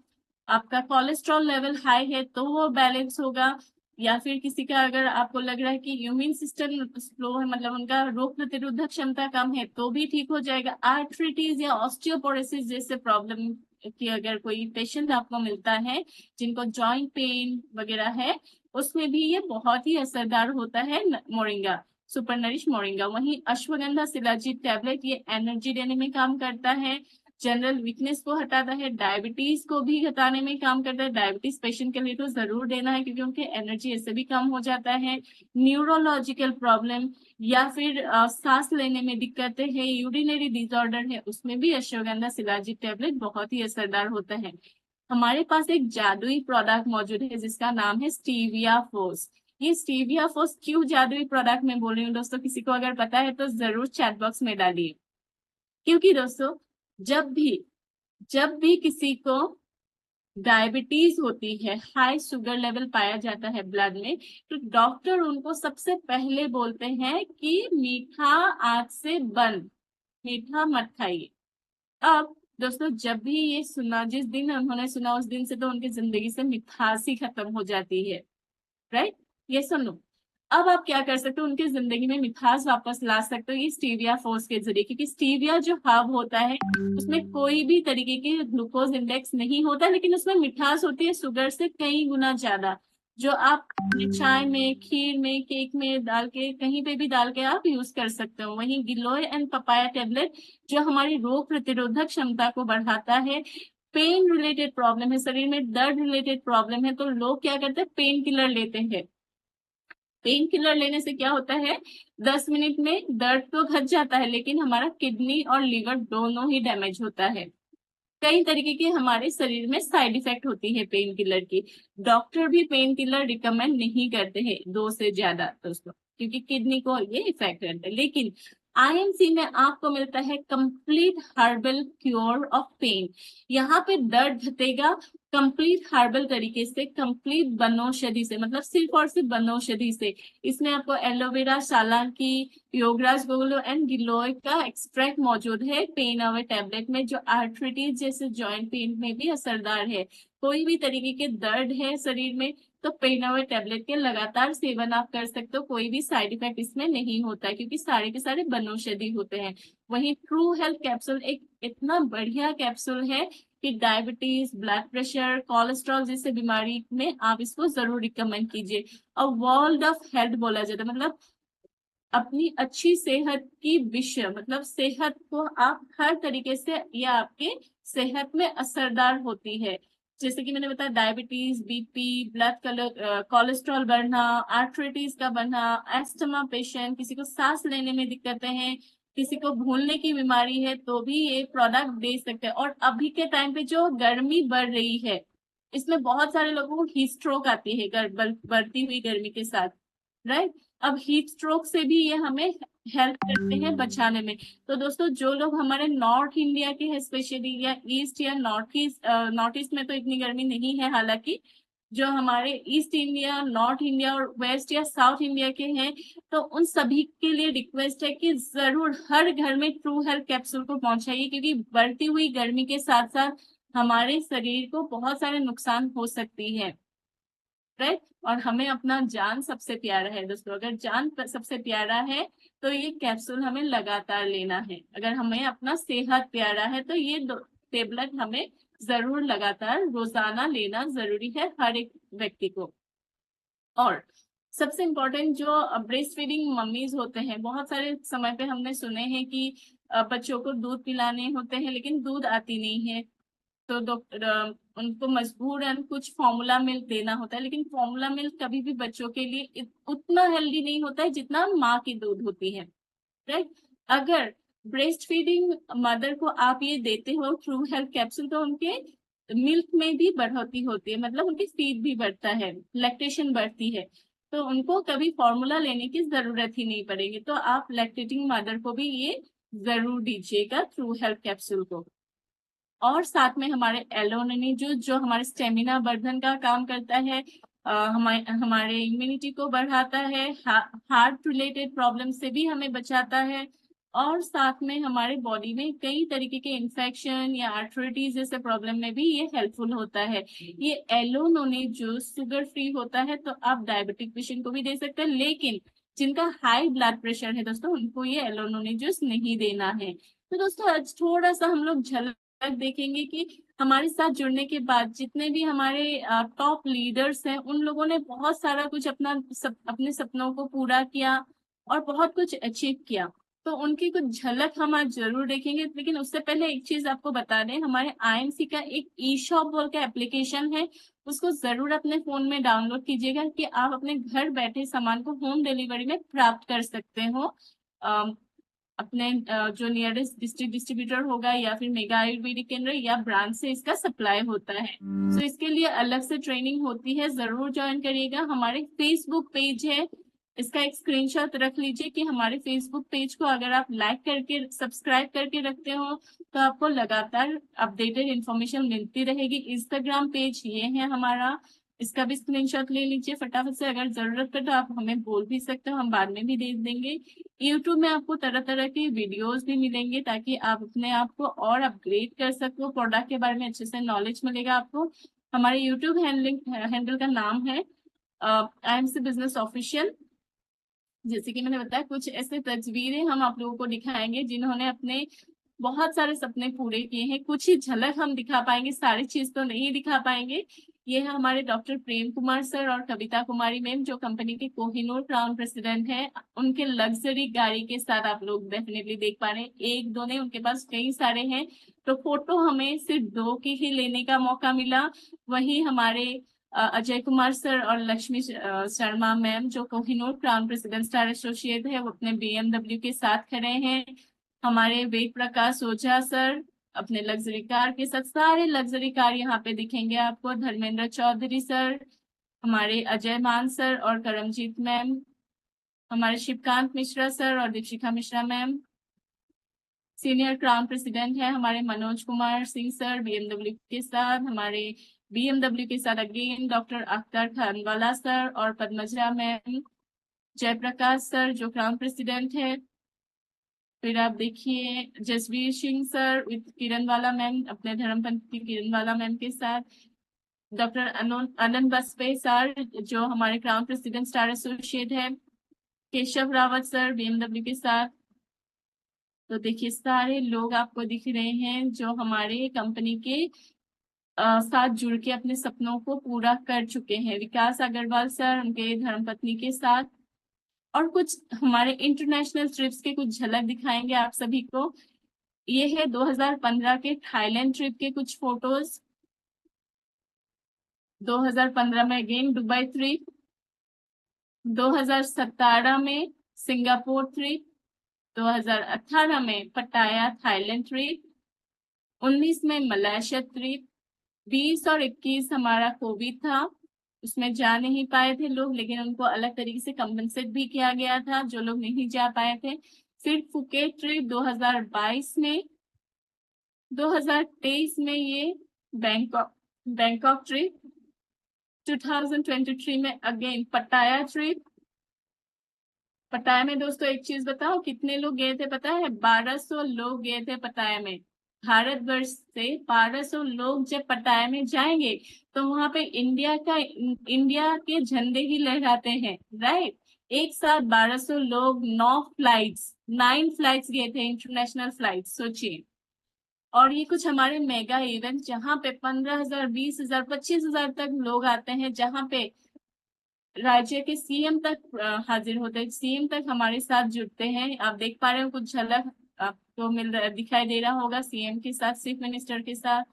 आपका कोलेस्ट्रॉल लेवल हाई है तो वो बैलेंस होगा, या फिर किसी का अगर आपको लग रहा है कि इम्यून सिस्टम स्लो है, मतलब उनका रोग प्रतिरोधक क्षमता कम है, तो भी ठीक हो जाएगा। आर्थराइटिस या ऑस्टियोपोरोसिस जैसे प्रॉब्लम कि अगर कोई पेशेंट आपको मिलता है जिनको जॉइंट पेन वगैरह है, उसमें भी ये बहुत ही असरदार होता है मोरिंगा, सुपर नरिश मोरिंगा। वहीं अश्वगंधा शिलाजीत टैबलेट ये एनर्जी देने में काम करता है, जनरल वीकनेस को हटाता है, डायबिटीज को भी घटाने में काम करता है। डायबिटीज पेशेंट के लिए तो जरूर देना है क्योंकि उनके एनर्जी ऐसे भी कम हो जाता है। न्यूरोलॉजिकल प्रॉब्लम या फिर सांस लेने में दिक्कतें हैं, यूरिनरी डिसऑर्डर है, उसमें भी अश्वगंधा शिलाजीत टैबलेट बहुत ही असरदार होता है। हमारे पास एक जादुई प्रोडक्ट मौजूद है जिसका नाम है स्टीविया फोर्स। ये स्टीविया फोर्स क्यों जादुई प्रोडक्ट में बोल रही हूँ दोस्तों, किसी को अगर पता है तो जरूर चैट बॉक्स में डालिए। क्योंकि दोस्तों जब भी किसी को डायबिटीज होती है, हाई शुगर लेवल पाया जाता है ब्लड में, तो डॉक्टर उनको सबसे पहले बोलते हैं कि मीठा आज से बंद, मीठा मत खाइए। अब दोस्तों जब भी ये सुना, जिस दिन उन्होंने सुना उस दिन से तो उनकी जिंदगी से मिठास ही खत्म हो जाती है, राइट। ये सुन लो। अब आप क्या कर सकते हो, उनकी जिंदगी में मिठास वापस ला सकते हो ये स्टीविया फोर्स के जरिए, क्योंकि स्टीविया जो हब होता है उसमें कोई भी तरीके के ग्लूकोज इंडेक्स नहीं होता, लेकिन उसमें मिठास होती है शुगर से कई गुना ज्यादा, जो आप अपने चाय में, खीर में, केक में डाल के, कहीं पे भी डाल के आप यूज कर सकते हो। वहीं गिलोय एंड पपाया टेबलेट जो हमारी रोग प्रतिरोधक क्षमता को बढ़ाता है। पेन रिलेटेड प्रॉब्लम है, शरीर में दर्द रिलेटेड प्रॉब्लम है, तो लोग क्या करते हैं, पेन किलर लेते हैं। पेन किलर लेने से क्या होता है, 10 मिनट में दर्द तो घट जाता है, लेकिन हमारा किडनी और लिवर दोनों ही डैमेज होता है। कई तरीके के हमारे शरीर में साइड इफेक्ट होती है पेन किलर की। डॉक्टर भी पेन किलर रिकमेंड नहीं करते हैं 2 से ज्यादा दोस्तों, क्योंकि किडनी को ये इफेक्ट करता है। लेकिन आईएमसी में आपको मिलता है complete herbal cure of pain. यहाँ पे दर्द घटेगा कंप्लीट हर्बल तरीके से, कंप्लीट बनौषधि से, मतलब सिर्फ और सिर्फ बनौषधि से। इसमें आपको एलोवेरा, सालान की, योगराज गोगलो एंड गिलोय का एक्सट्रैक्ट मौजूद है पेन अवे टैबलेट में, जो आर्थराइटिस जैसे जॉइंट पेन में भी असरदार है। कोई भी तरीके के दर्द है शरीर में तो पेन अवे टैबलेट के लगातार सेवन आप कर सकते हो, कोई भी साइड इफेक्ट इसमें नहीं होता है क्योंकि सारे के सारे बनौषधि होते हैं। वहीं ट्रू हेल्थ कैप्सूल एक इतना बढ़िया कैप्सूल है कि डायबिटीज, ब्लड प्रेशर, कोलेस्ट्रॉल जैसे बीमारी में आप इसको जरूर रिकमेंड कीजिए। और वर्ल्ड ऑफ हेल्थ बोला जाता है, मतलब अपनी अच्छी सेहत की विषय, मतलब सेहत को आप हर तरीके से, ये आपके सेहत में असरदार होती है। जैसे कि मैंने बताया diabetes, BP, blood colour, cholesterol बढ़ना, आर्थराइटिस का बढ़ना, एस्थमा पेशेंट, किसी को सांस लेने में दिक्कतें हैं, किसी को भूलने की बीमारी है, तो भी ये प्रोडक्ट दे सकते हैं। और अभी के टाइम पे जो गर्मी बढ़ रही है, इसमें बहुत सारे लोगों को हीट स्ट्रोक आती है बढ़ती हुई गर्मी के साथ, राइट। अब हीट स्ट्रोक से भी ये हमें हेल्प करते हैं बचाने में। तो दोस्तों जो लोग हमारे नॉर्थ इंडिया के हैं स्पेशली, या ईस्ट या नॉर्थ ईस्ट में तो इतनी गर्मी नहीं है हालांकि, जो हमारे ईस्ट इंडिया, नॉर्थ इंडिया और वेस्ट या साउथ इंडिया के हैं, तो उन सभी के लिए रिक्वेस्ट है कि जरूर हर घर में ट्रू हेल्थ कैप्सूल को पहुंचाइए, क्योंकि बढ़ती हुई गर्मी के साथ साथ हमारे शरीर को बहुत सारे नुकसान हो सकती है, राइट। और हमें अपना जान सबसे प्यारा है दोस्तों, अगर जान सबसे प्यारा है तो ये कैप्सूल हमें लगातार लेना है। अगर हमें अपना सेहत प्यारा है तो ये टेबलेट हमें जरूर लगातार रोजाना लेना जरूरी है हर एक व्यक्ति को। और सबसे इम्पोर्टेंट जो ब्रेस्ट फीडिंग मम्मीज होते हैं, बहुत सारे समय पे हमने सुने हैं कि बच्चों को दूध पिलाने होते हैं लेकिन दूध आती नहीं है, तो डॉक्टर उनको मजबूरन कुछ फॉर्मूला मिल्क देना होता है, लेकिन फॉर्मूला मिल्क कभी भी बच्चों के लिए उतना हेल्दी नहीं होता है जितना माँ की दूध होती है, राइट। अगर ब्रेस्ट फीडिंग मदर को आप ये देते हो ट्रू हेल्थ कैप्सूल, तो उनके मिल्क में भी बढ़ोतरी होती है, मतलब उनकी स्पीड भी बढ़ता है, लैक्टेशन बढ़ती है, तो उनको कभी फॉर्मूला लेने की जरूरत ही नहीं पड़ेगी। तो आप लैक्टेटिंग मदर को भी ये जरूर दीजिएगा ट्रू हेल्थ कैप्सूल को। और साथ में हमारे एलोनिनी जो हमारे स्टेमिना वर्धन का काम करता है, हमारे इम्यूनिटी को बढ़ाता है, हार्ट रिलेटेड प्रॉब्लम से भी हमें बचाता है, और साथ में हमारे बॉडी में कई तरीके के इन्फेक्शन या आर्थराइटिस जैसे प्रॉब्लम में भी ये हेल्पफुल होता है। ये एलोनोनी जूस शुगर फ्री होता है, तो आप डायबिटिक पेशेंट को भी दे सकते हैं, लेकिन जिनका हाई ब्लड प्रेशर है दोस्तों, उनको ये एलोनोनी जूस नहीं देना है। तो दोस्तों आज थोड़ा सा हम लोग झलक देखेंगे कि हमारे साथ जुड़ने के बाद जितने भी हमारे टॉप लीडर्स हैं, उन लोगों ने बहुत सारा कुछ अपने सपनों को पूरा किया और बहुत कुछ अचीव किया। तो उनकी कुछ झलक हम आज जरूर देखेंगे, लेकिन उससे पहले एक चीज आपको बता दें, हमारे आईएमसी का एक ई शॉप बोल का एप्लीकेशन है, उसको जरूर अपने फोन में डाउनलोड कीजिएगा कि आप अपने घर बैठे सामान को होम डिलीवरी में प्राप्त कर सकते हो। अपने जो नियरेस्ट डिस्ट्रिक्ट डिस्ट्रीब्यूटर होगा या फिर मेगा आयुर्वेदिक केंद्र या ब्रांच से इसका सप्लाई होता है। तो इसके लिए अलग से ट्रेनिंग होती है, जरूर ज्वाइन करिएगा। हमारे फेसबुक पेज है, इसका एक स्क्रीनशॉट रख लीजिए कि हमारे फेसबुक पेज को अगर आप लाइक करके सब्सक्राइब करके रखते हो तो आपको लगातार अपडेटेड इंफॉर्मेशन मिलती रहेगी। इंस्टाग्राम पेज ये है हमारा, इसका भी स्क्रीनशॉट ले लीजिए फटाफट से। अगर जरूरत पड़े तो आप हमें बोल भी सकते हो, हम बाद में भी दे देंगे। यूट्यूब में आपको तरह तरह के वीडियोस भी मिलेंगे ताकि आप अपने आप को और अपग्रेड कर सको, प्रोडक्ट के बारे में अच्छे से नॉलेज मिलेगा आपको। हमारे यूट्यूब हैंडल का नाम है IMC बिजनेस ऑफिशियल। जैसे कि मैंने बताया, कुछ ऐसे तस्वीरें हम आप लोगों को दिखाएंगे जिन्होंने अपने बहुत सारे सपने पूरे किए हैं। कुछ ही झलक हम दिखा पाएंगे, सारी चीज तो नहीं दिखा पाएंगे। ये है हमारे डॉक्टर प्रेम कुमार सर और कविता कुमारी मैम, जो कंपनी के कोहिनूर क्राउन प्रेसिडेंट हैं। उनके लग्जरी गाड़ी के साथ आप लोग डेफिनेटली देख पा रहे हैं, एक दो नहीं, उनके पास कई सारे हैं। तो फोटो हमें सिर्फ दो की ही लेने का मौका मिला। वही हमारे अजय कुमार सर और लक्ष्मी शर्मा मैम, जो Kohinoor crown president star associate है, वो अपने BMW के साथ खड़े हैं। हमारे वेद प्रकाश ओझा सर अपने लग्जरी कार के साथ, सारे लग्जरी कार यहाँ पे दिखेंगे आपको। धर्मेंद्र चौधरी सर, हमारे अजय मान सर और करमजीत मैम, हमारे शिवकांत मिश्रा सर और Dikshika Mishra ma'am. Senior crown president है हमारे मनोज कुमार सिंह सर BMW के साथ। हमारे BMW के साथ again doctor Akhtar Khanwala sir और पद्मजा मैम। जयप्रकाश सर जो क्राउन प्रेसिडेंट है। फिर आप देखिए Jasvir Singh sir with Kiranwala ma'am, अपने धर्मपंथी किरणवाला मैम के साथ। डॉक्टर आनंद बाजपेयी सर जो हमारे क्राउन प्रेसिडेंट स्टार एसोसिएट है। केशव रावत सर BMW के साथ। तो देखिए सारे लोग आपको दिख रहे हैं जो हमारे कंपनी के साथ जुड़ के अपने सपनों को पूरा कर चुके हैं। विकास अग्रवाल सर उनके धर्मपत्नी के साथ। और कुछ हमारे इंटरनेशनल ट्रिप्स के कुछ झलक दिखाएंगे आप सभी को। ये है 2015 के थाईलैंड ट्रिप के कुछ फोटोज। 2015 में अगेन दुबई ट्रिप। 2017 में सिंगापुर ट्रिप। 2018 में पटाया थाईलैंड ट्रिप। 19 में मलेशिया ट्रिप। 20 और 21 हमारा कोविड था, उसमें जा नहीं पाए थे लोग, लेकिन उनको अलग तरीके से कंपनसेट भी किया गया था जो लोग नहीं जा पाए थे। फिर फुकेट ट्रिप 2022 में। 2023 में ये बैंकॉक बैंकॉक ट्रिप। 2023 में अगेन पटाया ट्रिप। पटाया में दोस्तों एक चीज बताओ, कितने लोग गए थे पता है? 1200 लोग गए थे पटाया में। भारतवर्ष से 1200 लोग जब पटाया में जाएंगे तो वहां पे इंडिया के झंडे ही लहराते हैं, राइट। एक साथ 1200 लोग, 9 फ्लाइट्स गए थे, इंटरनेशनल फ्लाइट, सोचिए। और ये कुछ हमारे मेगा इवेंट जहाँ पे 15,000, 20,000, 25,000 तक लोग आते हैं, जहाँ पे राज्य के CM तक हाजिर होते हैं, CM तक हमारे साथ जुड़ते हैं। आप देख पा रहे हो कुछ झलक आपको दिखाई दे रहा होगा CM के साथ, चीफ मिनिस्टर के साथ।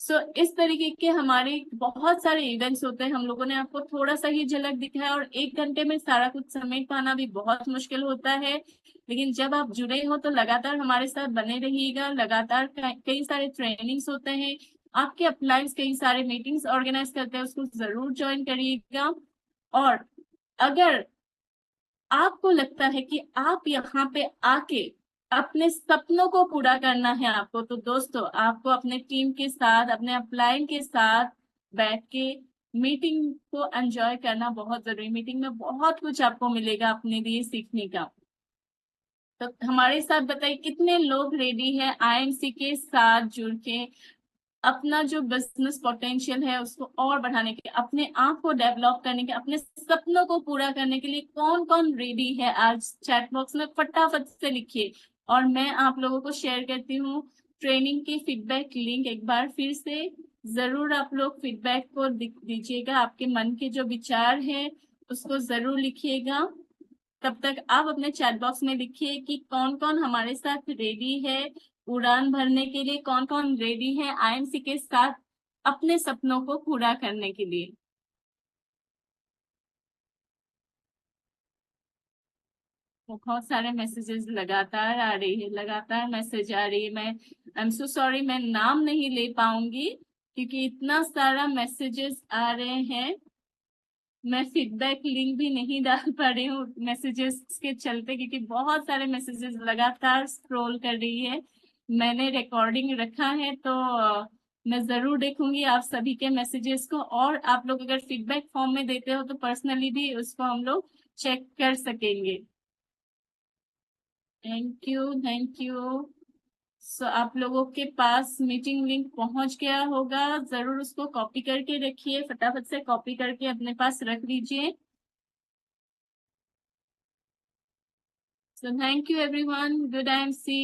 सो इस तरीके के हमारे बहुत सारे इवेंट्स होते हैं। हम लोगों ने आपको थोड़ा सा ही झलक दिखाया, और 1 घंटे में सारा कुछ समेट पाना भी बहुत मुश्किल होता है। लेकिन जब आप जुड़े हो तो लगातार हमारे साथ बने रहिएगा। लगातार कई सारे ट्रेनिंग्स होते हैं, आपके अपलाइंस कई सारे मीटिंग्स ऑर्गेनाइज करते हैं, उसको जरूर ज्वाइन करिएगा। और अगर आपको लगता है कि आप यहाँ पे आके अपने सपनों को पूरा करना है आपको। तो दोस्तों, आपको अपने टीम के साथ, अपने अपलाइन के साथ बैठ के मीटिंग को एंजॉय करना बहुत जरूरी। मीटिंग में बहुत कुछ आपको मिलेगा अपने लिए सीखने का। तो हमारे साथ बताइए कितने लोग रेडी है आईएमसी के साथ जुड़ के अपना जो बिजनेस पोटेंशियल है उसको और बढ़ाने के, अपने आप को डेवलप करने के, अपने सपनों को पूरा करने के लिए कौन कौन रेडी है? आज चैट बॉक्स में फटाफट से लिखिए। और मैं आप लोगों को शेयर करती हूँ ट्रेनिंग की फीडबैक लिंक। एक बार फिर से जरूर आप लोग फीडबैक को दीजिएगा, आपके मन के जो विचार है उसको जरूर लिखिएगा। तब तक आप अपने चैट बॉक्स में लिखिए कि कौन कौन हमारे साथ रेडी है उड़ान भरने के लिए, कौन कौन रेडी है आईएमसी के साथ अपने सपनों को पूरा करने के लिए। बहुत सारे मैसेजेस लगातार आ रही है, लगातार मैसेज आ रही है। मैं आई एम सो सॉरी, मैं नाम नहीं ले पाऊंगी क्योंकि इतना सारा मैसेजेस आ रहे हैं। मैं फीडबैक लिंक भी नहीं डाल पा रही हूँ मैसेजेस के चलते, क्योंकि बहुत सारे मैसेजेस लगातार स्क्रॉल कर रही है। मैंने रिकॉर्डिंग रखा है तो मैं जरूर देखूंगी आप सभी के मैसेजेस को। और आप लोग अगर फीडबैक फॉर्म में देते हो तो पर्सनली भी उसको हम लोग चेक कर सकेंगे। Thank you, thank you. So आप लोगों के पास मीटिंग लिंक पहुंच गया होगा, जरूर उसको कॉपी करके रखिए, फटाफट से कॉपी करके अपने पास रख लीजिए। So thank you everyone. Good IMC.